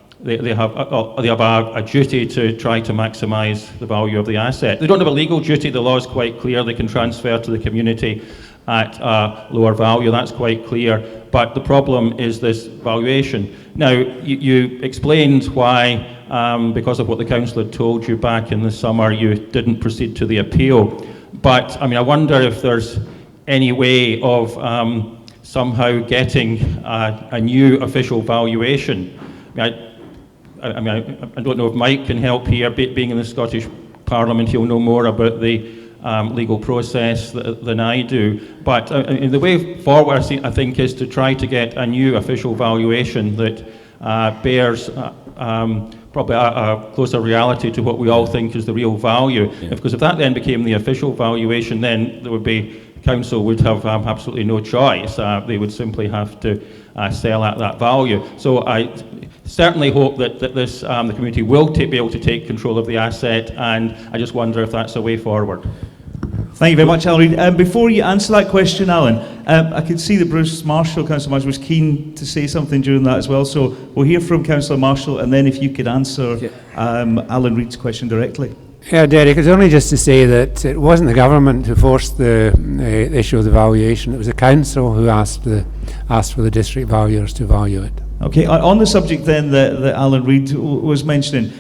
duty to try to maximise the value of the asset. They don't have a legal duty. The law is quite clear. They can transfer to the community at a lower value. That's quite clear. But the problem is this valuation. Now, you explained why, because of what the council had told you back in the summer, you didn't proceed to the appeal. But I mean, I wonder if there's any way of somehow getting a new official valuation. I don't know if Mike can help here. Being in the Scottish Parliament, he'll know more about the legal process than I do. But the way forward, I think, is to try to get a new official valuation that bears probably a closer reality to what we all think is the real value. Yeah. Because if that then became the official valuation, then there would be, council would have absolutely no choice. They would simply have to sell at that value. So I certainly hope that this the community will be able to take control of the asset, and I just wonder if that's a way forward. Thank you very much, Alan Reid. Before you answer that question, Alan, I could see that Bruce Marshall, Councillor Marshall, was keen to say something during that as well. So we'll hear from Councillor Marshall, and then if you could answer Alan Reid's question directly. Yeah, Derek, it's only just to say that it wasn't the government who forced the issue of the valuation. It was the council who asked for the district valuers to value it. Okay, on the subject then that Alan Reid was mentioning,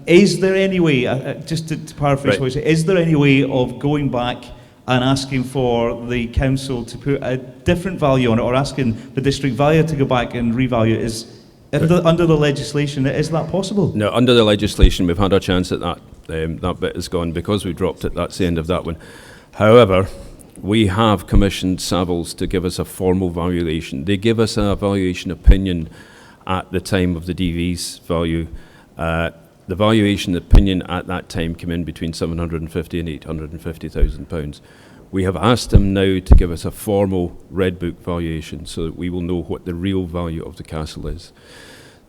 is there any way, just to paraphrase what you said, is there any way of going back and asking for the council to put a different value on it, or asking the district valuer to go back and revalue it? Under the legislation, is that possible? No, under the legislation, we've had a chance at that. That bit is gone because we dropped it. That's the end of that one. However, we have commissioned Savills to give us a formal valuation. They give us a valuation opinion at the time of the DV's value. The valuation opinion at that time came in between 750 and 850,000 pounds. We have asked them now to give us a formal Red Book valuation so that we will know what the real value of the castle is.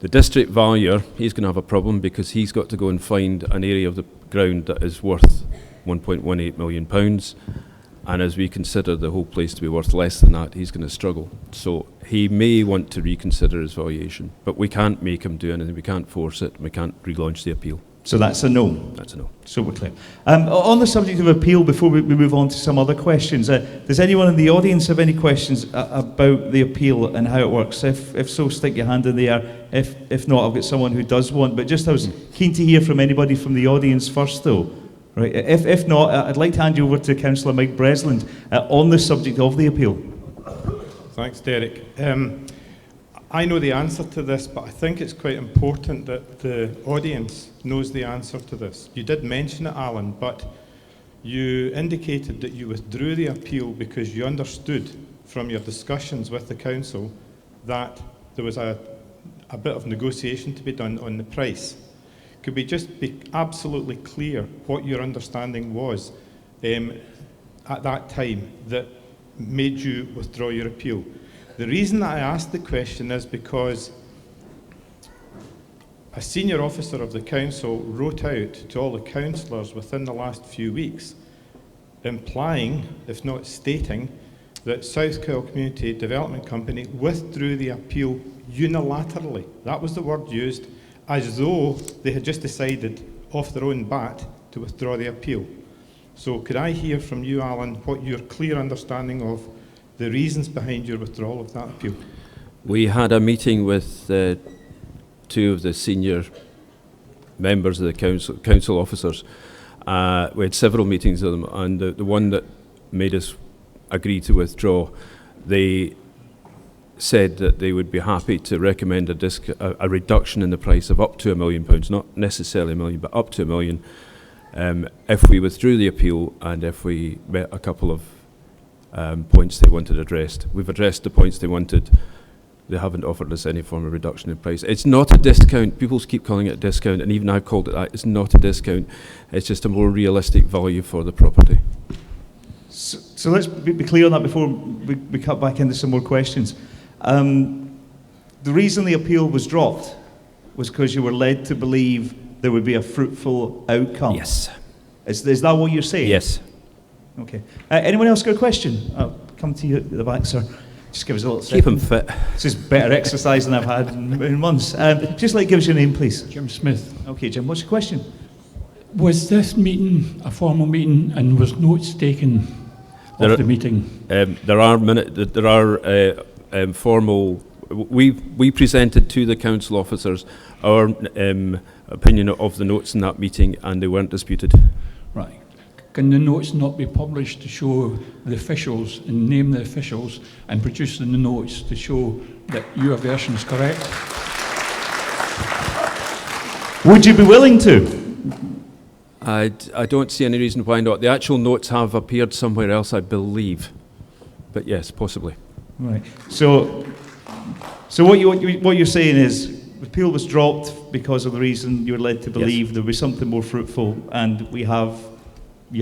The district valuer, he's going to have a problem because he's got to go and find an area of the ground that is worth £1.18 million. And as we consider the whole place to be worth less than that, he's going to struggle. So he may want to reconsider his valuation, but we can't make him do anything. We can't force it. We can't relaunch the appeal. So that's a no? That's a no. Super clear. On the subject of appeal, before we move on to some other questions, does anyone in the audience have any questions about the appeal and how it works? If so, stick your hand in the air. If not, I've got someone who does want. But just I was keen to hear from anybody from the audience first, though. Right. If not, I'd like to hand you over to Councillor Mike Bresland on the subject of the appeal. Thanks, Derek. I know the answer to this, but I think it's quite important that the audience knows the answer to this. You did mention it, Alan, but you indicated that you withdrew the appeal because you understood from your discussions with the council that there was a bit of negotiation to be done on the price. Could we just be absolutely clear what your understanding was at that time that made you withdraw your appeal? The reason that I asked the question is because a senior officer of the council wrote out to all the councillors within the last few weeks, implying, if not stating, that South Kyle Community Development Company withdrew the appeal unilaterally. That was the word used, as though they had just decided off their own bat to withdraw the appeal. So could I hear from you, Alan, what your clear understanding of the reasons behind your withdrawal of that appeal? We had a meeting with two of the senior members of the council officers. We had several meetings with them, and the one that made us agree to withdraw, they said that they would be happy to recommend a reduction in the price of up to £1 million, not necessarily £1 million, but up to £1 million, if we withdrew the appeal and if we met a couple of points they wanted addressed. We've addressed the points they wanted. They haven't offered us any form of reduction in price. It's not a discount. People keep calling it a discount, and even I've called it that. It's not a discount. It's just a more realistic value for the property. So let's be clear on that before we cut back into some more questions. The reason the appeal was dropped was because you were led to believe there would be a fruitful outcome. Yes. Is that what you're saying? Yes. Okay. Anyone else got a question? I'll come to you at the back, sir. Just give us a little Keep second. him fit. This is better exercise than I've had in months. Just give us your name, please. Jim Smith. Okay, Jim, what's your question? Was this meeting a formal meeting and was notes taken of the meeting? There are formal. We presented to the council officers our opinion of the notes in that meeting, and they weren't disputed. Right. Can the notes not be published to show the officials and name the officials and produce the notes to show that your version is correct? Would you be willing to? I don't see any reason why not. The actual notes have appeared somewhere else, I believe. But yes, possibly. Right. So what you're saying is the appeal was dropped because of the reason you were led to believe there was something more fruitful, and you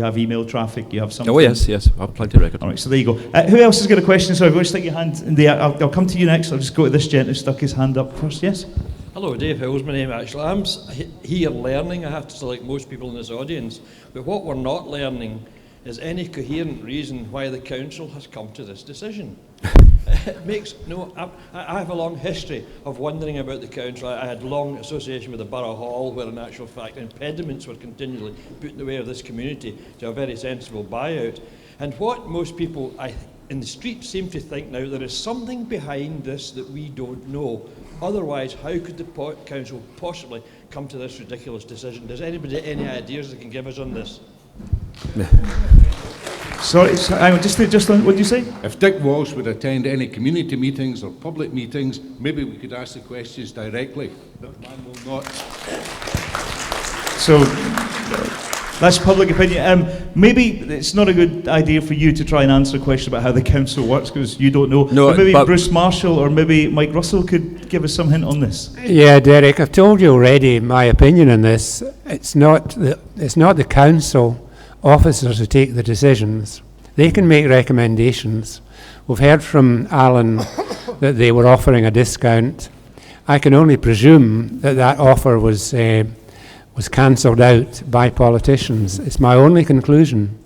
have email traffic, you have something. Oh yes, I've plenty of record. All right, so there you go. Who else has got a question? Sorry, we'll stick your hand in the air. I'll come to you next. I'll just go to this gent who stuck his hand up first. Yes? Hello, Dave Hill's my name actually. I'm here learning, I have to say, like most people in this audience, but what we're not learning is any coherent reason why the council has come to this decision. It makes no. I have a long history of wondering about the council. I had long association with the Borough Hall, where in actual fact impediments were continually put in the way of this community to a very sensible buyout. And what most people in the street seem to think now, there is something behind this that we don't know. Otherwise, how could the council possibly come to this ridiculous decision? Does anybody any ideas they can give us on this? Sorry, just on, what did you say? If Dick Walsh would attend any community meetings or public meetings, maybe we could ask the questions directly. That man will not. So, that's public opinion. Maybe it's not a good idea for you to try and answer a question about how the council works, because you don't know. No, but maybe Bruce Marshall or maybe Mike Russell could give us some hint on this. Yeah, Derek, I've told you already my opinion on this. It's not the council officers who take the decisions. They can make recommendations. We've heard from Alan that they were offering a discount. I can only presume that offer was cancelled out by politicians. It's my only conclusion.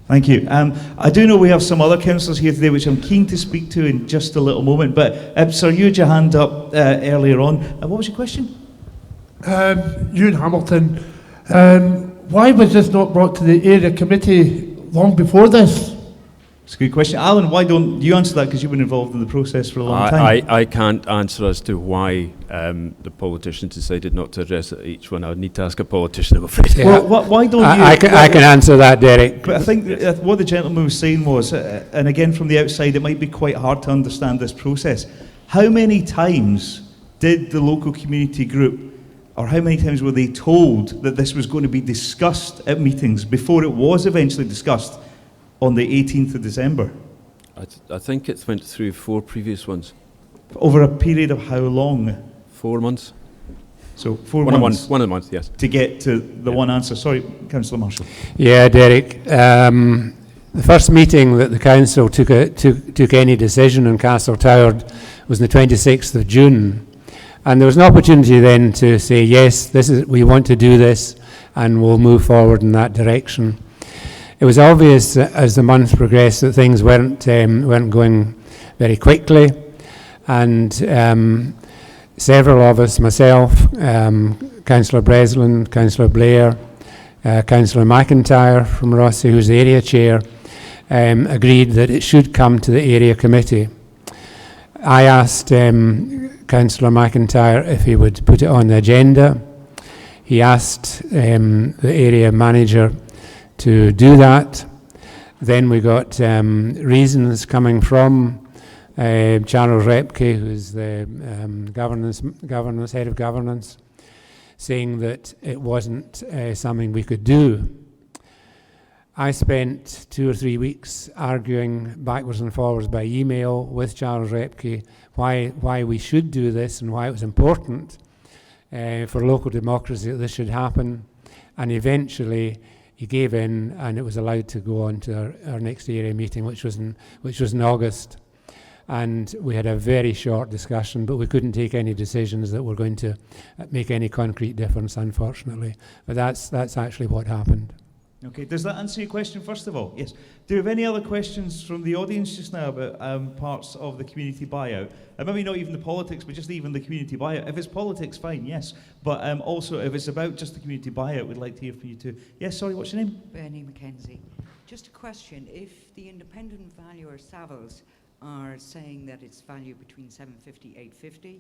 Thank you. I do know we have some other councillors here today, which I'm keen to speak to in just a little moment. But sir, you had your hand up earlier on. What was your question? Ewan Hamilton. Why was this not brought to the area committee long before this? It's a good question. Alan, why don't you answer that, because you've been involved in the process for a long time? I can't answer as to why the politicians decided not to address it each one. I would need to ask a politician, I'm afraid. Yeah. Well, why don't you... I can answer that, Derek. But I think what the gentleman was saying was, and again from the outside, it might be quite hard to understand this process. How many times did the local community group, or how many times were they told that this was going to be discussed at meetings before it was eventually discussed on the 18th of December? I think it went through 4 previous ones. Over a period of how long? 4 months. So 4 months? One a month, yes. To get to the one answer. Sorry, Councillor Marshall. Yeah, Derek. The first meeting that the council took any decision on Castle Tower was on the 26th of June. And there was an opportunity then to say, yes, we want to do this, and we'll move forward in that direction. It was obvious as the months progressed that things weren't going very quickly, and several of us, myself, Councillor Breslin, Councillor Blair, Councillor McIntyre from Rossi, who's the area chair, agreed that it should come to the area committee. I asked Councillor McIntyre if he would put it on the agenda. He asked the area manager to do that. Then we got reasons coming from Charles Repke, who's the head of governance, saying that it wasn't something we could do. I spent 2 or 3 weeks arguing backwards and forwards by email with Charles Repke why we should do this and why it was important for local democracy that this should happen. And eventually he gave in, and it was allowed to go on to our next area meeting, which was in August. And we had a very short discussion, but we couldn't take any decisions that were going to make any concrete difference, unfortunately. But that's actually what happened. Okay, does that answer your question, first of all? Yes. Do you have any other questions from the audience just now about parts of the community buyout? Maybe not even the politics, but just even the community buyout. If it's politics, fine, yes. But also, if it's about just the community buyout, we'd like to hear from you too. Yes, sorry, what's your name? Bernie Mackenzie. Just a question. If the independent valuer Savills are saying that it's value between 750, 850,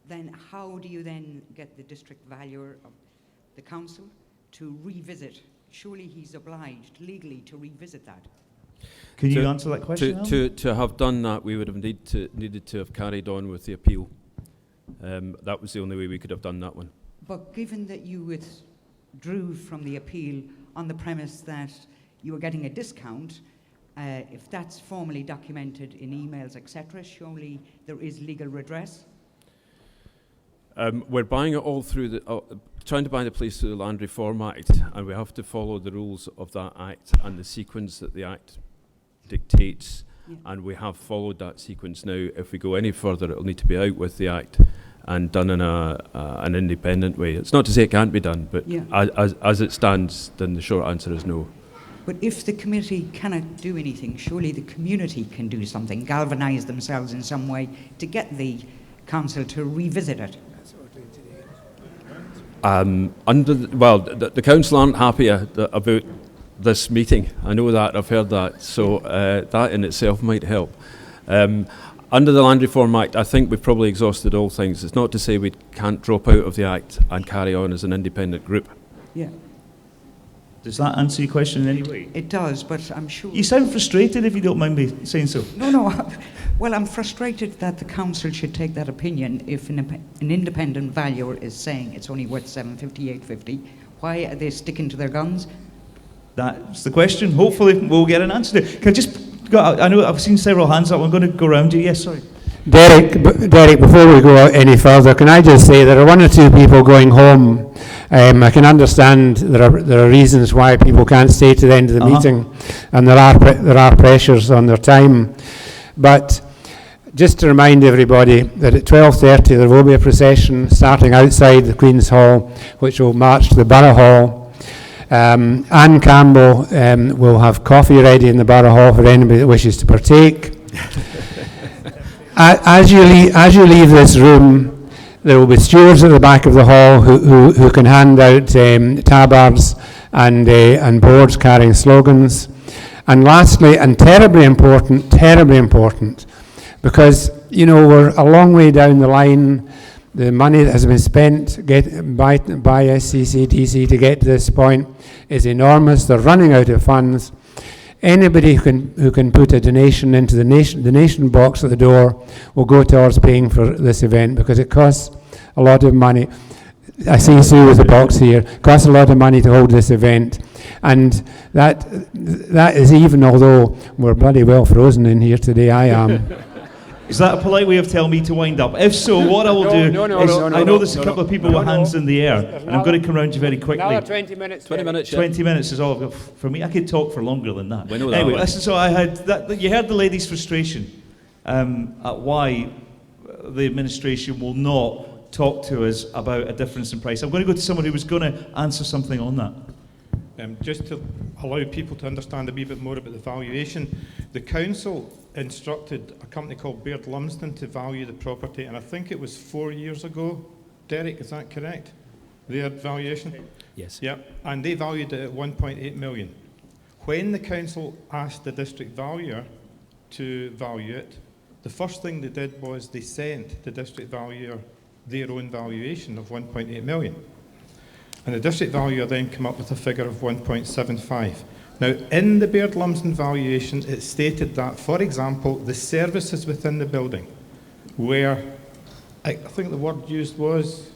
then how do you then get the district valuer of the council to revisit? Surely he's obliged legally to revisit that. Can you answer that question? To have done that, we would have needed to have carried on with the appeal. That was the only way we could have done that one. But given that you withdrew from the appeal on the premise that you were getting a discount, if that's formally documented in emails, etc., surely there is legal redress? We're buying it all through trying to buy the place through the Land Reform Act, and we have to follow the rules of that Act and the sequence that the Act dictates, and we have followed that sequence now. If we go any further, it'll need to be out with the Act and done in an independent way. It's not to say it can't be done, but as it stands, then the short answer is no. But if the committee cannot do anything, surely the community can do something, galvanise themselves in some way to get the council to revisit it. The council aren't happy about this meeting. I know that, I've heard that, so that in itself might help. Under the Land Reform Act, I think we've probably exhausted all things. It's not to say we can't drop out of the Act and carry on as an independent group. Yeah. Does that answer your question in any way? It does, but I'm sure... You sound frustrated, if you don't mind me saying so. No. Well, I'm frustrated that the council should take that opinion if an independent valuer is saying it's only worth 750, 850. Why are they sticking to their guns? That's the question. Hopefully we'll get an answer to it. Can I just go, I know I've seen several hands up. I'm going to go around you. Yes, sorry. Derek, before we go any further, can I just say there are 1 or 2 people going home. I can understand there are reasons why people can't stay to the end of the meeting, and there are pressures on their time. But just to remind everybody that at 12:30 there will be a procession starting outside the Queen's Hall, which will march to the Borough Hall. Anne Campbell will have coffee ready in the Borough Hall for anybody that wishes to partake. As you leave this room, there will be stewards at the back of the hall who can hand out tabards and boards carrying slogans. And lastly, and terribly important, because we're a long way down the line. The money that has been spent by SCCDC to get to this point is enormous. They're running out of funds. Anybody who can put a donation into the nation box at the door will go towards paying for this event, because it costs a lot of money. I see Sue with the box here. It costs a lot of money to hold this event, and that is even although we're bloody well frozen in here today. I am. Is that a polite way of telling me to wind up? If so, what I will I know there's a couple of people with hands in the air, and I'm going to come around you very quickly. Another 20 minutes. 20 minutes. 20 minutes is all I've got for me. I could talk for longer than that. We know that. Anyway, listen. So I had that. You heard the lady's frustration at why the administration will not talk to us about a difference in price. I'm going to go to someone who was going to answer something on that. Just to allow people to understand a wee bit more about the valuation, the council instructed a company called Baird Lumsden to value the property, and I think it was 4 years ago. Derek, is that correct? Their valuation? Yes. Yep, and they valued it at 1.8 million. When the council asked the district valuer to value it, the first thing they did was they sent the district valuer their own valuation of 1.8 million. And the district valuer then came up with a figure of 1.75. Now, in the Baird Lumsden valuation, it stated that, for example, the services within the building were, I think the word used was...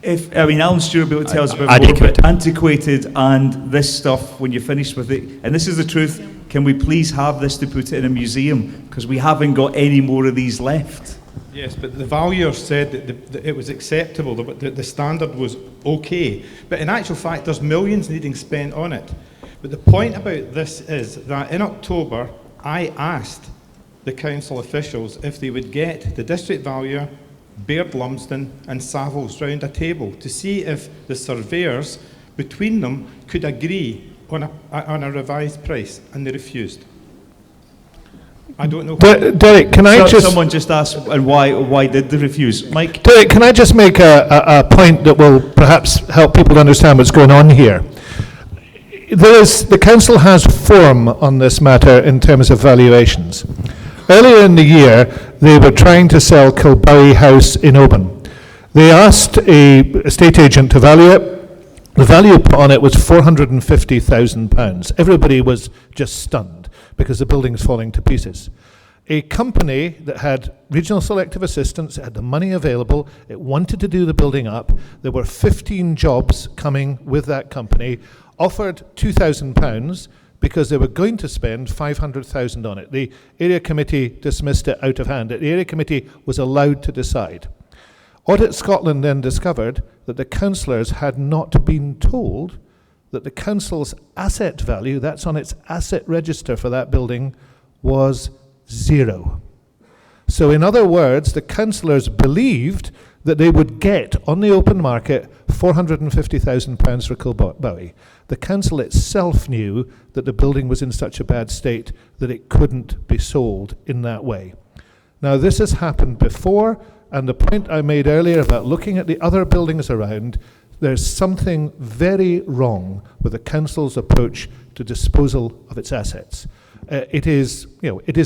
Alan Stewart will be able to tell us about more, but antiquated, and this stuff, when you're finished with it, and this is the truth, can we please have this to put it in a museum? Because we haven't got any more of these left. Yes, but the valuer said that it was acceptable, that the standard was okay. But in actual fact, there's millions needing spent on it. But the point about this is that in October, I asked the council officials if they would get the district valuer, Baird Lumsden and Savills round a table to see if the surveyors between them could agree on a revised price, and they refused. I don't know. Derek, can I just... Someone just asked, and why did they refuse? Mike? Derek, can I just make a point that will perhaps help people understand what's going on here? The council has form on this matter in terms of valuations. Earlier in the year, they were trying to sell Kilbowie House in Oban. They asked an estate agent to value it. The value put on it was £450,000. Everybody was just stunned because the building is falling to pieces. A company that had regional selective assistance, it had the money available, it wanted to do the building up. There were 15 jobs coming with that company, offered £2,000 because they were going to spend £500,000 on it. The area committee dismissed it out of hand. The area committee was allowed to decide. Audit Scotland then discovered that the councillors had not been told that the council's asset value, that's on its asset register for that building, was 0. So in other words, the councillors believed that they would get on the open market £450,000 for Kilbowie. The council itself knew that the building was in such a bad state that it couldn't be sold in that way. Now this has happened before, and the point I made earlier about looking at the other buildings around, there's something very wrong with the council's approach to disposal of its assets. It is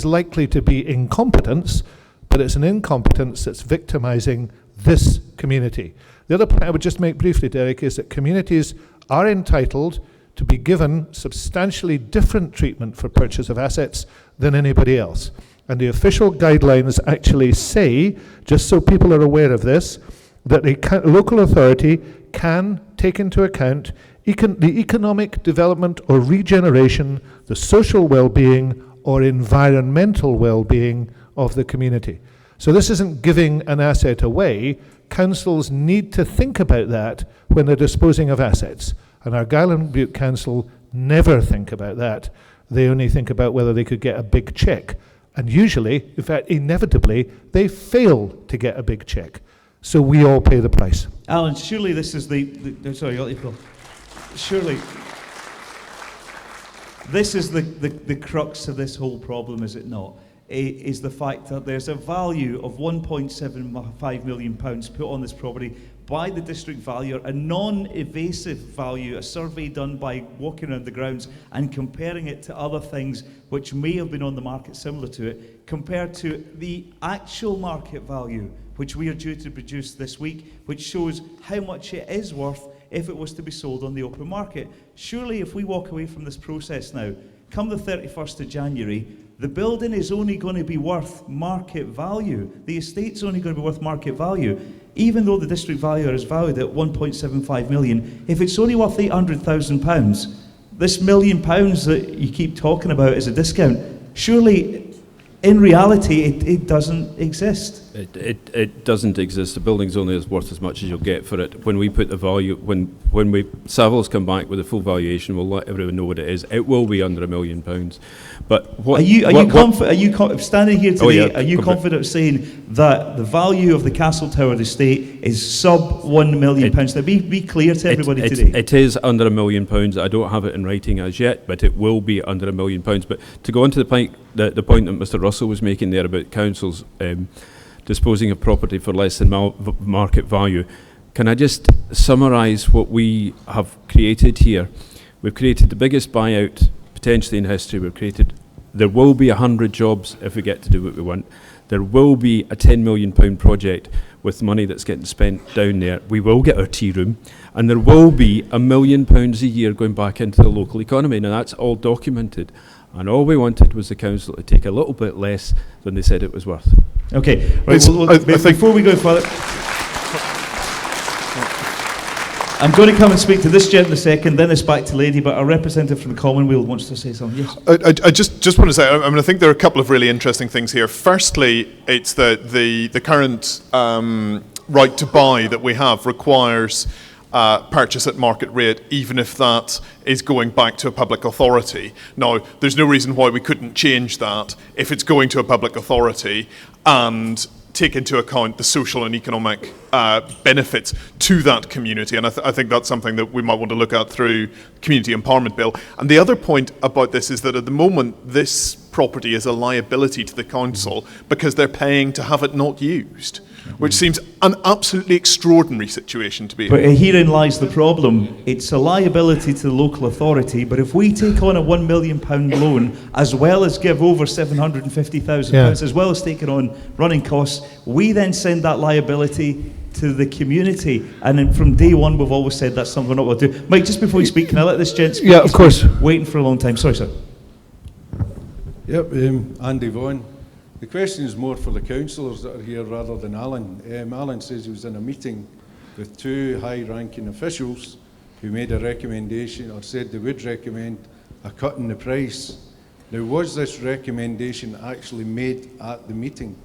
likely to be incompetence, but it's an incompetence that's victimizing this community. The other point I would just make briefly, Derek, is that communities are entitled to be given substantially different treatment for purchase of assets than anybody else. And the official guidelines actually say, just so people are aware of this, that a local authority can take into account the economic development or regeneration, the social well-being or environmental well-being of the community. So this isn't giving an asset away. Councils need to think about that when they're disposing of assets. And Argyll and Bute Council never think about that. They only think about whether they could get a big cheque. And usually, in fact, inevitably, they fail to get a big cheque. So we all pay the price. Alan, surely this is sorry, I'll let you go. Surely this is the crux of this whole problem, is it not? Is the fact that there's a value of £1.75 million put on this property by the district valuer, a non-evasive value, a survey done by walking around the grounds and comparing it to other things which may have been on the market similar to it, compared to the actual market value, which we are due to produce this week, which shows how much it is worth if it was to be sold on the open market. Surely if we walk away from this process now, come the 31st of January, the building is only going to be worth market value. The estate's only going to be worth market value. Even though the district valuer is valued at £1.75 million, if it's only worth £800,000, this £1 million that you keep talking about as a discount, surely in reality it doesn't exist. It doesn't exist. The building's only as worth as much as you'll get for it. When we put the value, when Savills come back with a full valuation, we'll let everyone know what it is. It will be under £1 million. But what, are you standing here today? Are you confident saying that the value of the Castle Tower estate is sub £1 million? Now be clear to everybody today. It is under £1 million. I don't have it in writing as yet, but it will be under £1 million. But to go on to the point that Mr. Russell was making there about councils disposing of property for less than market value, can I just summarise what we have created here? We've created the biggest buyout potentially in history. There will be 100 jobs if we get to do what we want. There will be a £10 million project with money that's getting spent down there. We will get our tea room, and there will be £1 million a year going back into the local economy. Now, that's all documented. And all we wanted was the council to take a little bit less than they said it was worth. Okay, right, I think before we go further, I'm going to come and speak to this gent in a second, then it's back to Lady, but a representative from the Commonweal wants to say something. Yes. I just want to say, I mean, I think there are a couple of really interesting things here. Firstly, it's that the current right to buy that we have requires purchase at market rate, even if that is going back to a public authority. Now, there's no reason why we couldn't change that if it's going to a public authority and take into account the social and economic benefits to that community. And I think that's something that we might want to look at through Community Empowerment Bill. And the other point about this is that at the moment, this property is a liability to the council because they're paying to have it not used, which seems an absolutely extraordinary situation to be in. But herein lies the problem. It's a liability to the local authority, but if we take on a £1 million loan, as well as give over £750,000, as well as taking on running costs, we then send that liability to the community. And then from day one, we've always said that's something we're not going to do. Mike, just before you speak, can I let this gent speak? Yeah, of course. Waiting for a long time. Sorry, sir. Yep, Andy Vaughan. The question is more for the councillors that are here rather than Alan. Alan says he was in a meeting with two high-ranking officials who made a recommendation or said they would recommend a cut in the price. Now, was this recommendation actually made at the meeting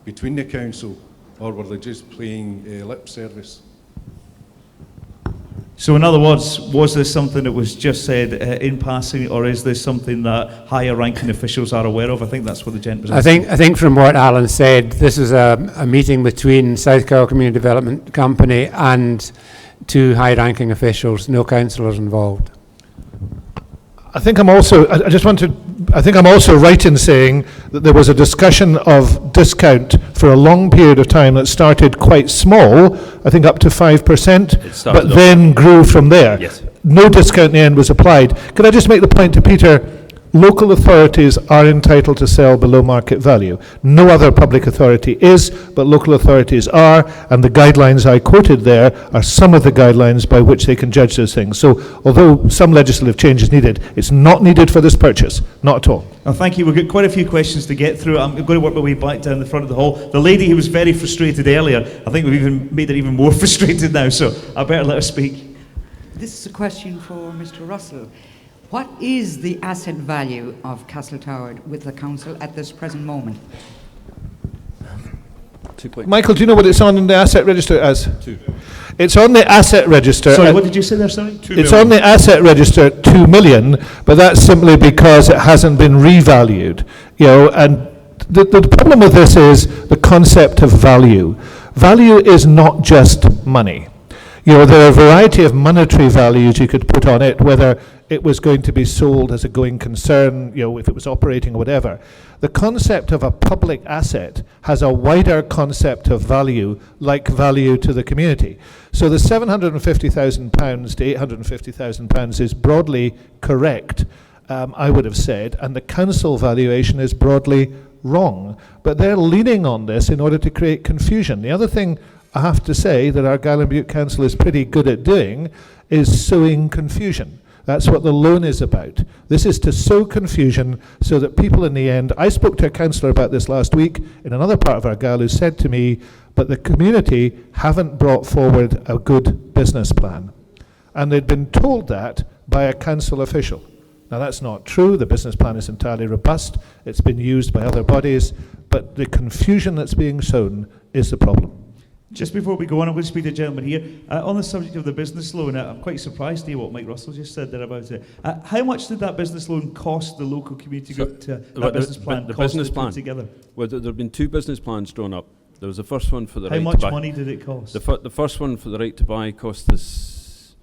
between the council, or were they just playing lip service? So in other words, was this something that was just said in passing, or is this something that higher ranking officials are aware of? I think that's what the gent was asking. I think from what Alan said, this is a meeting between South Carroll Community Development Company and two high ranking officials, no councillors involved. I think I'm also right in saying that there was a discussion of discount for a long period of time that started quite small, I think up to 5%, but then grew from there. Yes. No discount in the end was applied. Could I just make the point to Peter, local authorities are entitled to sell below market value. No other public authority is, but local authorities are, and the guidelines I quoted there are some of the guidelines by which they can judge those things. So although some legislative change is needed, it's not needed for this purchase, not at all. Well, thank you. We've got quite a few questions to get through. I'm going to work my way back down the front of the hall. The lady who was very frustrated earlier, I think we've even made her even more frustrated now, so I better let her speak. This is a question for Mr. Russell. What is the asset value of Castletower with the council at this present moment? Michael, do you know what it's on in the asset register as? 2. It's on the asset register. Sorry, what did you say there, sorry? It's on the asset register at 2 million, but that's simply because it hasn't been revalued. You know, and the problem with this is the concept of value. Value is not just money. You know, there are a variety of monetary values you could put on it, whether it was going to be sold as a going concern, you know, if it was operating or whatever. The concept of a public asset has a wider concept of value, like value to the community. So the £750,000 to £850,000 is broadly correct, I would have said, and the council valuation is broadly wrong. But they're leaning on this in order to create confusion. The other thing I have to say that our Gowland Butte Council is pretty good at doing is sowing confusion. That's what the loan is about. This is to sow confusion so that people in the end, I spoke to a councillor about this last week in another part of Argyll who said to me, but the community haven't brought forward a good business plan. And they'd been told that by a council official. Now that's not true, the business plan is entirely robust, it's been used by other bodies, but the confusion that's being sown is the problem. Just before we go on, I'm going to speak to the gentleman here. On the subject of the business loan, I'm quite surprised to hear what Mike Russell just said there about it. How much did that business loan cost the local community group to that business plan the business plan together? Well, there have been 2 business plans drawn up. There was the first one for the right to buy. How much money did it cost? The first one for the right to buy cost us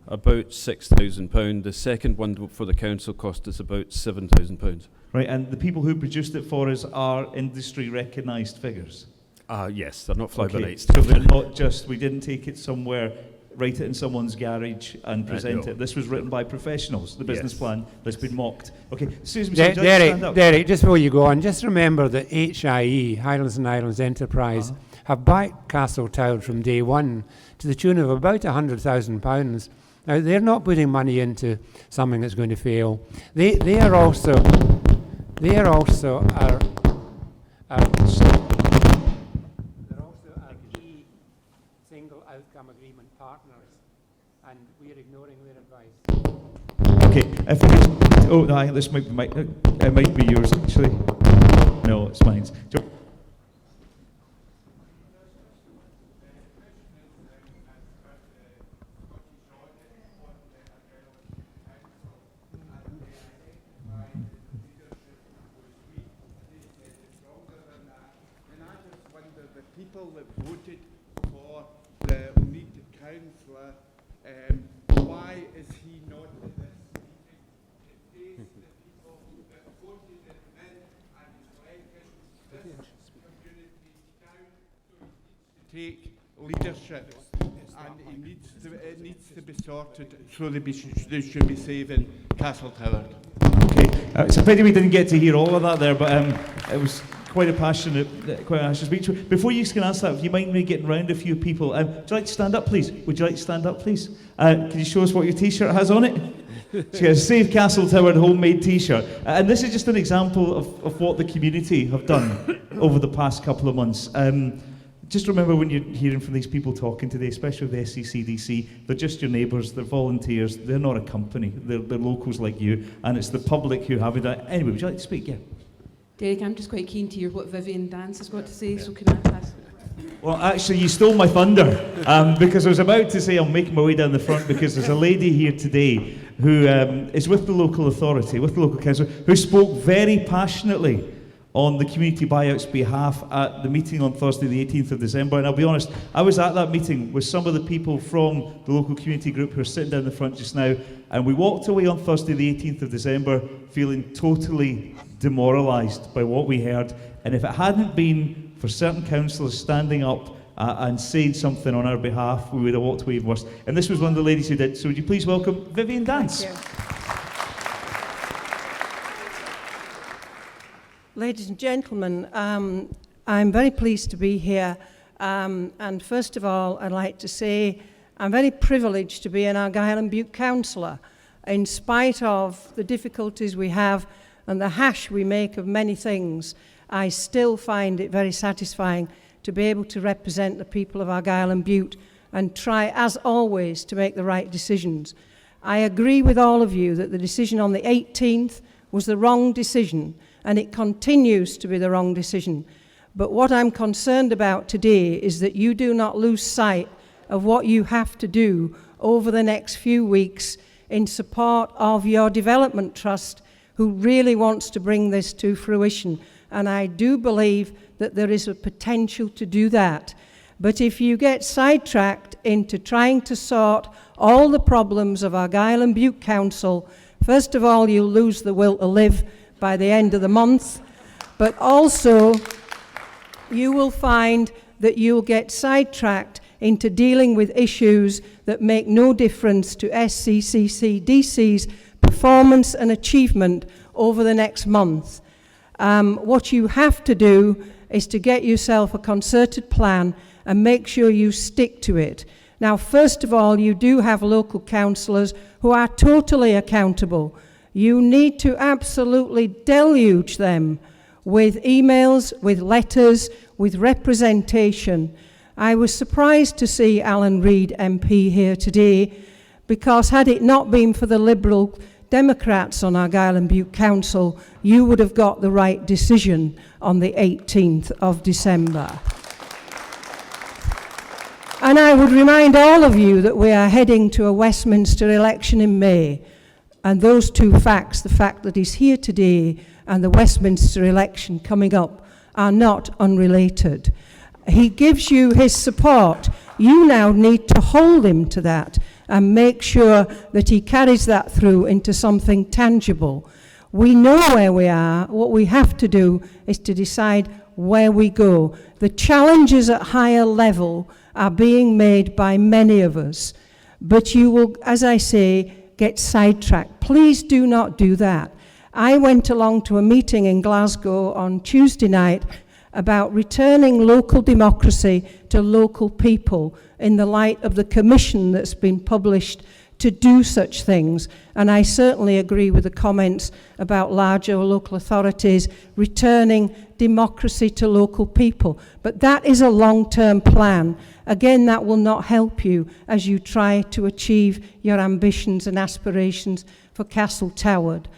about £6,000. The second one for the council cost us about £7,000. Right, and the people who produced it for us are industry recognised figures? Yes, they're not fly-by-night. So they're not just, we didn't take it somewhere, write it in someone's garage and present it. This was written by professionals, the business plan that's been mocked. Okay, excuse me, Derek, just before you go on, just remember that HIE, Highlands and Islands Enterprise, have backed Castletown from day one to the tune of about £100,000. Now, they're not putting money into something that's going to fail. They are also our key single outcome agreement partners, and we're ignoring their advice. Okay, if we just, oh, no, this it might be yours actually. No, it's mine. People that voted for the lead councillor, why is he not at this meeting to face the people that voted him in and elected this community down? So he needs to take leadership, and it needs to be sorted so they should be saving Castletown. Okay, it's a pity we didn't get to hear all of that there, but it was quite a passionate speech. Before you can answer that, if you mind me getting round a few people, would you like to stand up, please? Would you like to stand up, please? Can you show us what your T-shirt has on it? It's got a Save Castletown homemade T-shirt. And this is just an example of what the community have done over the past couple of months. Just remember when you're hearing from these people talking today, especially with the SCCDC, they're just your neighbours, they're volunteers, they're not a company, they're locals like you, and it's the public who have it. Anyway, would you like to speak? Yeah. Derek, I'm just quite keen to hear what Vivian Dance has got to say, so can I pass? Well, actually, you stole my thunder, because I was about to say I'm making my way down the front, because there's a lady here today who is with the local authority, with the local council, who spoke very passionately on the community buyout's behalf at the meeting on Thursday the 18th of December. And I'll be honest, I was at that meeting with some of the people from the local community group who are sitting down the front just now, and we walked away on Thursday the 18th of December feeling totally demoralised by what we heard. And if it hadn't been for certain councillors standing up and saying something on our behalf, we would have walked away even worse. And this was one of the ladies who did. So would you please welcome Vivian Dance? Thank you. Ladies and gentlemen, I'm very pleased to be here. And first of all, I'd like to say I'm very privileged to be an Argyll and Bute councillor. In spite of the difficulties we have and the hash we make of many things, I still find it very satisfying to be able to represent the people of Argyll and Bute and try, as always, to make the right decisions. I agree with all of you that the decision on the 18th was the wrong decision, and it continues to be the wrong decision. But what I'm concerned about today is that you do not lose sight of what you have to do over the next few weeks in support of your development trust, who really wants to bring this to fruition. And I do believe that there is a potential to do that. But if you get sidetracked into trying to sort all the problems of Argyll and Bute Council, first of all, you'll lose the will to live by the end of the month, but also you will find that you'll get sidetracked into dealing with issues that make no difference to SCCDC's performance and achievement over the next month. What you have to do is to get yourself a concerted plan and make sure you stick to it. Now, first of all, you do have local councillors who are totally accountable. You need to absolutely deluge them with emails, with letters, with representation. I was surprised to see Alan Reid MP here today, because had it not been for the Liberal Democrats on Argyll and Bute Council, you would have got the right decision on the 18th of December. And I would remind all of you that we are heading to a Westminster election in May. And those two facts, the fact that he's here today and the Westminster election coming up, are not unrelated. He gives you his support. You now need to hold him to that and make sure that he carries that through into something tangible. We know where we are. What we have to do is to decide where we go. The challenges at higher level are being made by many of us, but you will, as I say, get sidetracked. Please do not do that. I went along to a meeting in Glasgow on Tuesday night about returning local democracy to local people in the light of the commission that's been published to do such things. And I certainly agree with the comments about larger local authorities returning democracy to local people. But that is a long-term plan. Again, that will not help you as you try to achieve your ambitions and aspirations for Castle Toward.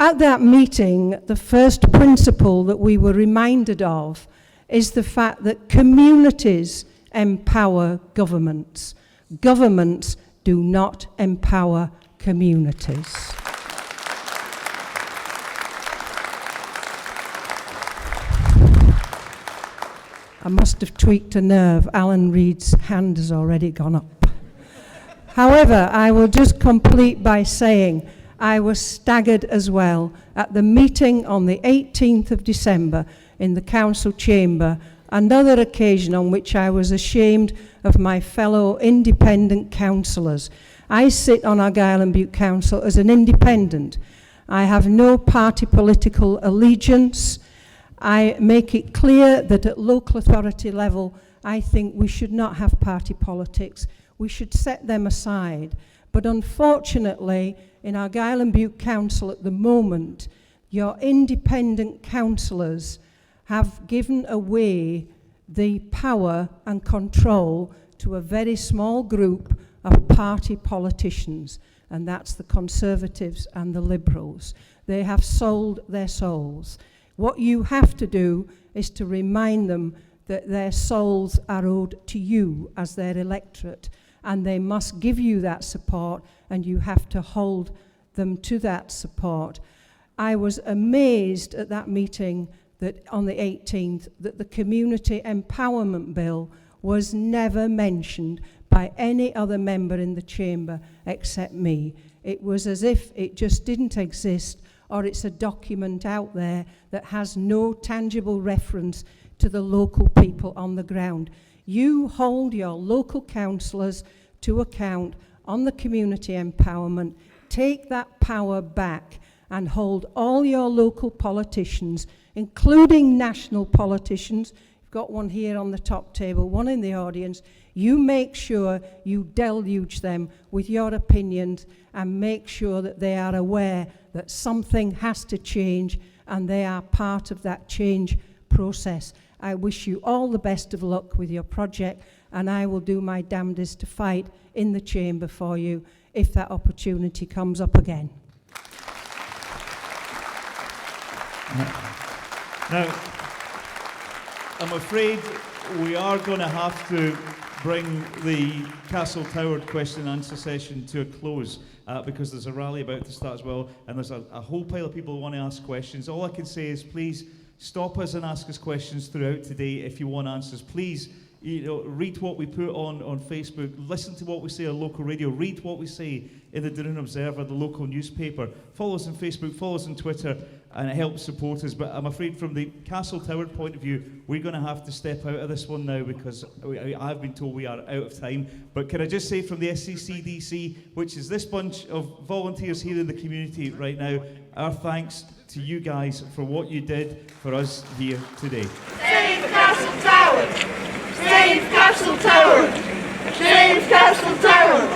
At that meeting, the first principle that we were reminded of is the fact that communities empower governments. Governments do not empower communities. I must have tweaked a nerve. Alan Reid's hand has already gone up. However, I will just complete by saying I was staggered as well at the meeting on the 18th of December in the council chamber, another occasion on which I was ashamed of my fellow independent councillors. I sit on Argyll and Bute Council as an independent. I have no party political allegiance. I make it clear that at local authority level, I think we should not have party politics. We should set them aside. But unfortunately, in Argyll and Bute Council at the moment, your independent councillors have given away the power and control to a very small group of party politicians, and that's the Conservatives and the Liberals. They have sold their souls. What you have to do is to remind them that their souls are owed to you as their electorate, and they must give you that support, and you have to hold them to that support. I was amazed at that meeting that on the 18th that the Community Empowerment Bill was never mentioned by any other member in the chamber except me. It was as if it just didn't exist, or it's a document out there that has no tangible reference to the local people on the ground. You hold your local councillors to account on the community empowerment. Take that power back and hold all your local politicians, including national politicians. You've got one here on the top table, one in the audience. You make sure you deluge them with your opinions and make sure that they are aware that something has to change and they are part of that change process. I wish you all the best of luck with your project, and I will do my damnedest to fight in the chamber for you if that opportunity comes up again. Now, I'm afraid we are going to have to bring the Castle Toward question and answer session to a close because there's a rally about to start as well, and there's a whole pile of people who want to ask questions. All I can say is please stop us and ask us questions throughout today if you want answers. Please, read what we put on Facebook, listen to what we say on local radio, read what we say in the Dunoon Observer, the local newspaper. Follow us on Facebook, follow us on Twitter, and it helps support us. But I'm afraid from the Castle Toward point of view, we're going to have to step out of this one now because I've been told we are out of time. But can I just say from the SCCDC, which is this bunch of volunteers here in the community right now, our thanks to you guys for what you did for us here today. Save Castle Toward! Save Castle Toward! Save Castle Toward!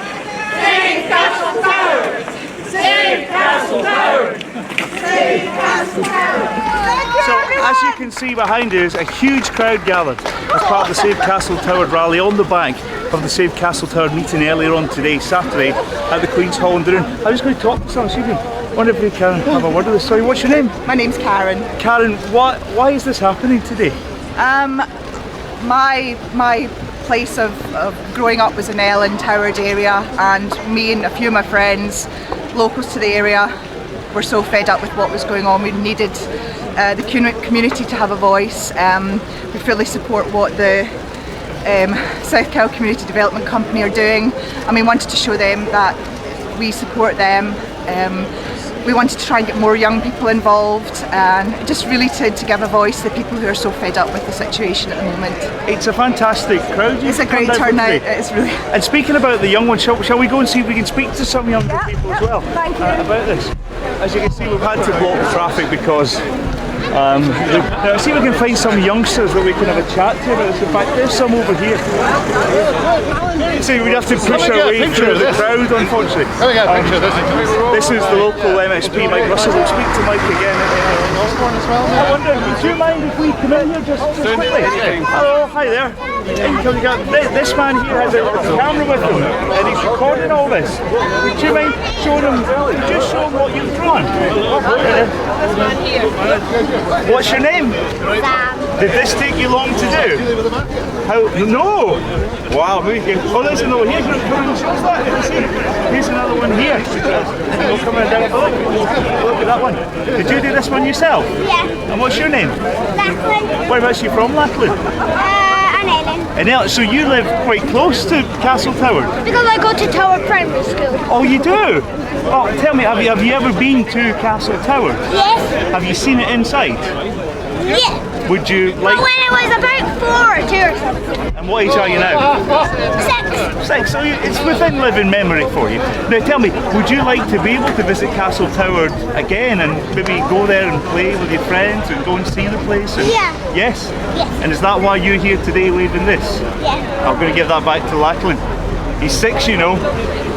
Save Castle Toward! Save Castle Toward! Save Castle Toward! So, as you can see behind us, a huge crowd gathered as part of the Save Castle Toward rally on the back of the Save Castle Toward meeting earlier on today, Saturday, at the Queen's Hall in Dunoon. I was going to talk to someone, excuse me. I wonder if we can have a word with us. Sorry, what's your name? My name's Karen. Karen, why is this happening today? My place of growing up was in Ellen Toward area, and me and a few of my friends, locals to the area, were so fed up with what was going on. We needed the community to have a voice. We fully support what the South Kyle Community Development Company are doing, and we wanted to show them that we support them. We wanted to try and get more young people involved, and just really to give a voice to the people who are so fed up with the situation at the moment. It's a fantastic crowd. It's a great turnout. It's really. And speaking about the young ones, shall we go and see if we can speak to some younger people as well Thank you. about this? As you can see, we've had to block the traffic because Now, see if we can find some youngsters that we can have a chat to about this. In fact, there's some over here. See, we'd have to push our way through the crowd, unfortunately. This is the local MSP, Mike Russell. We'll speak to Mike again. I wonder, would you mind if we come in here just quickly? Hello, hi there. This man here has a camera with him and he's recording all this. Would you mind showing him, just show him what you've drawn? What's your name? Sam. Did this take you long to do? How? No! Wow, oh, there's another here. Here's another one here. We'll come in down. Look at that one. Did you do this one yourself? Yeah. And what's your name? Lachlan. Whereabouts are you from, Lachlan? And Ellen. So you live quite close to Castle Tower? Because I go to Tower Primary School. Oh, you do? Oh, tell me, have you ever been to Castle Tower? Yes. Have you seen it inside? Yeah. Would you like... But when I was about 4 or 2 or something. And what age are you now? 6. 6, so it's within living memory for you. Now tell me, would you like to be able to visit Castle Tower again and maybe go there and play with your friends and go and see the place? And yeah. Yes? Yes. And is that why you're here today waving this? Yeah. I'm going to give that back to Lachlan. He's 6, you know,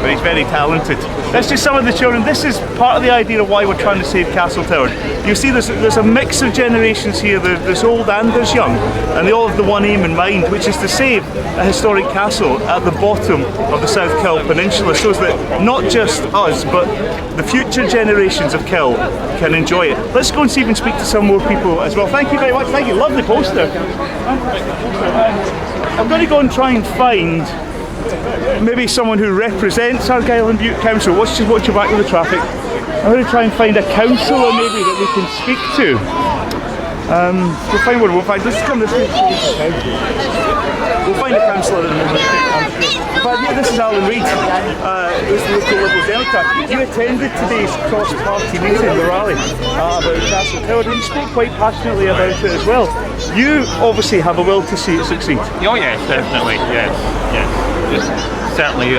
but he's very talented. That's just some of the children. This is part of the idea of why we're trying to save Castle Tower. You see there's a mix of generations here. There's old and there's young, and they all have the one aim in mind, which is to save a historic castle at the bottom of the South Kill Peninsula, so that not just us, but the future generations of Kill can enjoy it. Let's go and see if we can speak to some more people as well. Thank you very much. Thank you. Lovely poster. I'm going to go and try and find maybe someone who represents Argyll and Bute Council. Watch your back of the traffic. I'm going to try and find a councillor maybe that we can speak to. We'll find one. We'll find. Let's come this way. We'll find a councillor in a moment. But yeah, this is Alan Reid, who's the local Liberal Democrat. You attended today's cross-party meeting, the rally, about Castle Tower, and you spoke quite passionately about it as well. You obviously have a will to see it succeed. Oh yes, definitely, yes. Certainly,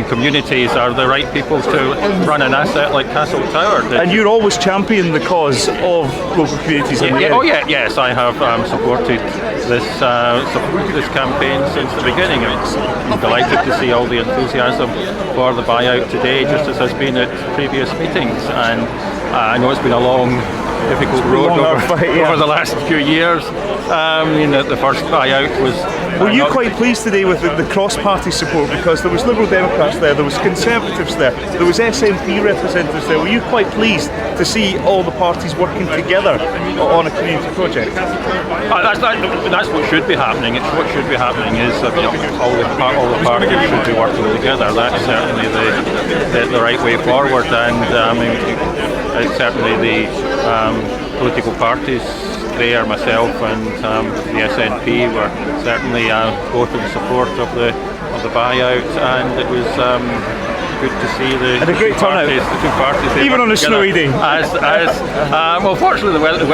communities are the right people to run an asset like Castle Tower. And you're always championing the cause of local communities in the area. Oh yeah, yes, I have supported this campaign since the beginning. I'm delighted to see all the enthusiasm for the buyout today, just as has been at previous meetings. And I know it's been a long, difficult road over the last few years. The first buyout was... Were you quite pleased today with the cross-party support, because there was Liberal Democrats there, there was Conservatives there, there was SNP representatives there. Were you quite pleased to see all the parties working together on a community project? That's what should be happening. What should be happening is all the parties should be working together. That's certainly the right way forward, and it's certainly the political parties there, myself and the SNP were certainly both in support of the buyout, and it was good to see the two parties even on a snowy day. Well, fortunately the weather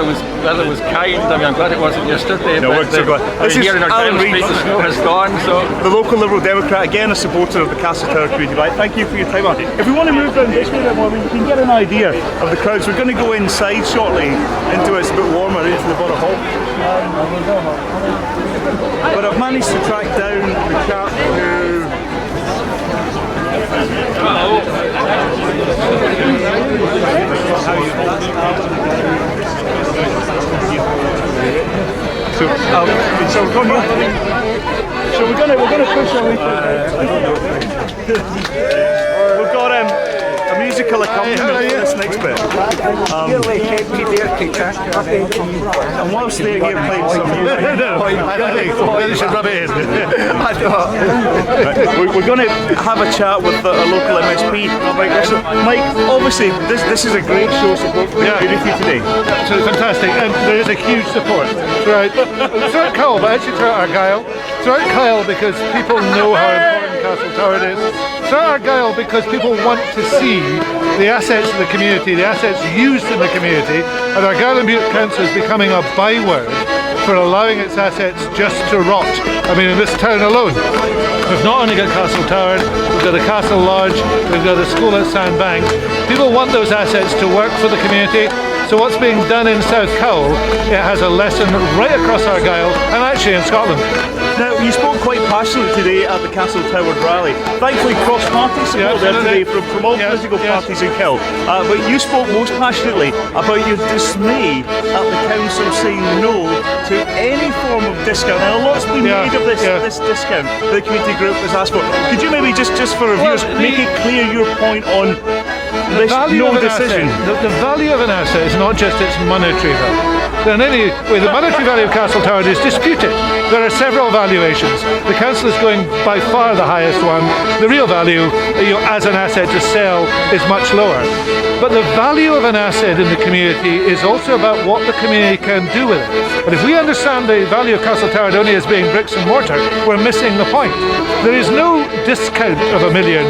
was kind. I mean, I'm glad it wasn't yesterday. No, we're so glad. This is here in our Alan Reid. The snow has gone. So the local Liberal Democrat, again a supporter of the Castle Tower community. Right, thank you for your time. If we want to move down this way, then we can get an idea of the crowds. We're going to go inside shortly into it's a bit warmer into the Borough Hall. But I've managed to track down the chap who. So we're going to push our way through. We've got a musical accompaniment for this next bit. And whilst they're here playing some music, I should rub it in. We're going to have a chat with a local MSP, Mike Russell. Mike, obviously this is a great show of support for the community today. Absolutely fantastic, and there is a huge support throughout Kyle, but actually throughout Argyll. Throughout Kyle, because people know how important Castle Tower is. Throughout Argyll, because people want to see the assets of the community, the assets used in the community, and Argyll and Bute Council is becoming a byword for allowing its assets just to rot. I mean, in this town alone, we've not only got Castle Tower, we've got the Castle Lodge, we've got the school at Sandbank. People want those assets to work for the community, So what's being done in South Cowell, it has a lesson right across Argyll and actually in Scotland. Now, you spoke quite passionately today at the Castle Toward rally. Thankfully, cross-party support there today from all political parties in Kill. But you spoke most passionately about your dismay at the council saying no to any form of discount. And a lot's been made of this discount that the community group has asked for. Could you maybe just for reviewers make it clear your point on this no decision? The value of an asset is not just its monetary value. In any way, the monetary value of Castle Toward is disputed. There are several valuations. The council is going by far the highest one. The real value, as an asset to sell, is much lower. But the value of an asset in the community is also about what the community can do with it. And if we understand the value of Castle Toward only as being bricks and mortar, we're missing the point. There is no discount of £1 million.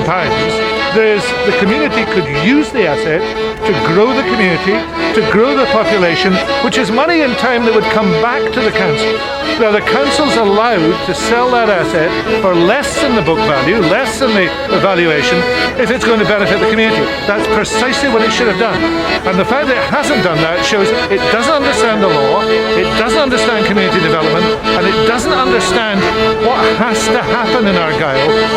The community could use the asset to grow the community, to grow the population, which is money and time that would come back to the council. Now the council's allowed to sell that asset for less than the book value, less than the valuation, if it's going to benefit the community. That's precisely what it should have done. And the fact that it hasn't done that shows it doesn't understand the law, it doesn't understand community development, and it doesn't understand what has to happen in Argyll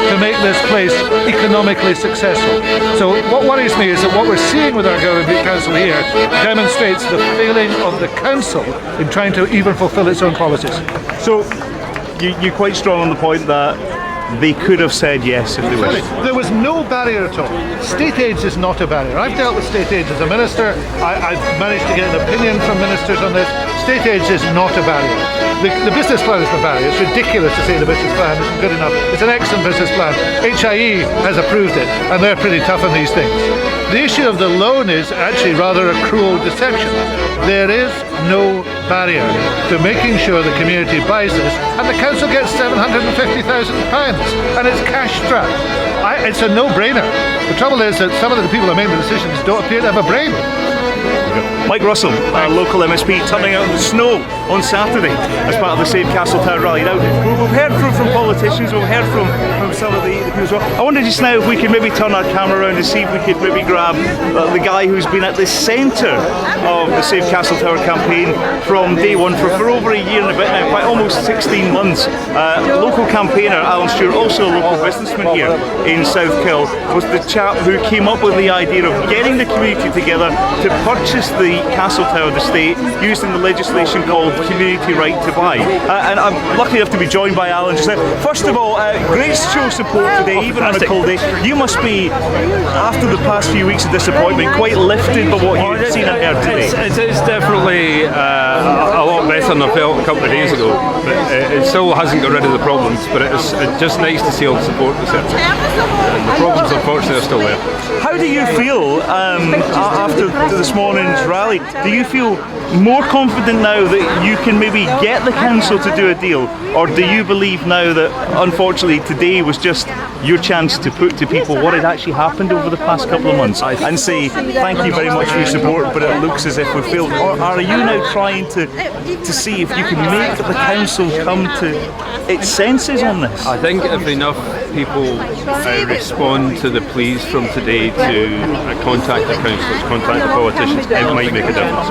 to make this place economically successful. So what worries me is that what we're seeing with Argyll Council here demonstrates the failing of the council in trying to even fulfil its own policies. So you're quite strong on the point that they could have said yes if they wished. There was no barrier at all. State aids is not a barrier. I've dealt with state aids as a minister. I've managed to get an opinion from ministers on this. State aids is not a barrier. The business plan is the barrier. It's ridiculous to say the business plan isn't good enough. It's an excellent business plan. HIE has approved it, and they're pretty tough on these things. The issue of the loan is actually rather a cruel deception. There is no barrier to making sure the community buys this, and the council gets £750,000, and it's cash strapped. It's a no-brainer. The trouble is that some of the people who make the decisions don't appear to have a brain. Mike Russell, local MSP, turning out in the snow on Saturday as part of the Save Castle Toward rally. Now, we've heard from politicians, we've heard from some of the people as well. I wonder just now if we could maybe turn our camera around and see if we could maybe grab the guy who's been at the centre of the Save Castle Toward campaign from day one for over a year and a bit now, quite almost 16 months. Local campaigner Alan Stewart, also a local businessman here in South Kill, was the chap who came up with the idea of getting the community together to purchase the Castle Toward estate using the legislation called Community Right to Buy. And I'm lucky enough to be joined by Alan just now. First of all, great show of support today, even on a cold day. You must be, after the past few weeks of disappointment, quite lifted by what you've seen and heard today. It is definitely a lot better than I felt a couple of days ago. But it still hasn't got rid of the problems, but it's just nice to see all the support that's there. And the problems, unfortunately, are still there. How do you feel after this morning's rally? Do you feel more confident now that you can maybe get the council to do a deal, or do you believe now that unfortunately today was just your chance to put to people what had actually happened over the past couple of months and say thank you very much for your support, but it looks as if we failed? Or are you now trying to see if you can make the council come to its senses on this? I think if enough people respond to the pleas from today to contact the councillors, contact the politicians, it might make a difference.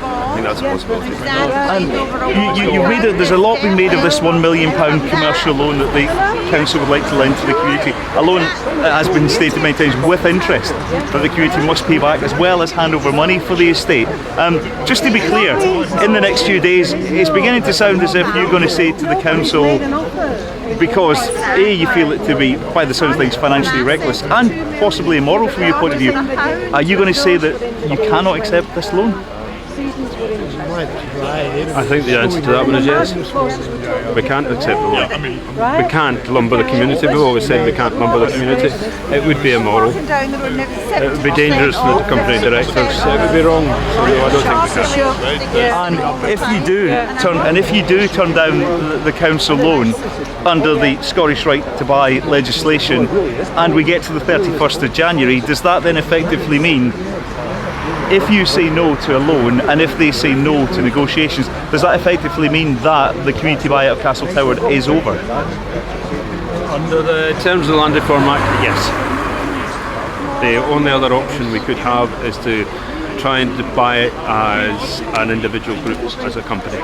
I think that's a possibility. And you read it, there's a lot being made of this £1 million commercial loan that the council would like to lend to the community. A loan that has been stated many times with interest that the community must pay back, as well as hand over money for the estate. Just to be clear, in the next few days, it's beginning to sound as if you're going to say to the council, because A, you feel it to be, by the sound of things, financially reckless and possibly immoral from your point of view, are you going to say that you cannot accept this loan? I think the answer to that one is yes. We can't accept the loan. We can't lumber the community. We've always said we can't lumber the community. It would be immoral. It would be dangerous for the company directors. It would be wrong. So no, I don't think we can. And if you do turn down the council loan under the Scottish Right to Buy legislation, and we get to the 31st of January, does that then effectively mean, if you say no to a loan and if they say no to negotiations, does that effectively mean that the community buyout of Castle Toward is over? Under the terms of the Land Reform Act, yes. The only other option we could have is to trying to buy it as an individual group, as a company.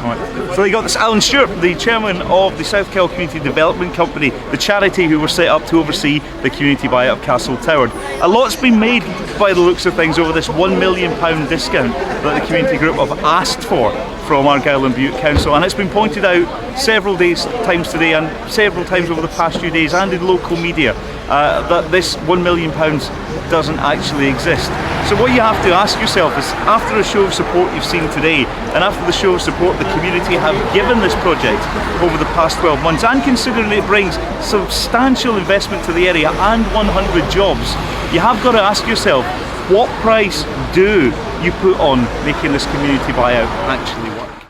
Right. So you got this Alan Stewart, the chairman of the South Kyle Community Development Company, the charity who were set up to oversee the community buyout of Castle Tower. A lot's been made by the looks of things over this £1 million discount that the community group have asked for from Argyll and Bute Council, and it's been pointed out several times today and several times over the past few days and in local media that this £1 million doesn't actually exist. So what you have to ask yourself is, after a show of support you've seen today, and after the show of support the community have given this project over the past 12 months, and considering it brings substantial investment to the area and 100 jobs, you have got to ask yourself, what price do you put on making this community buyout actually work?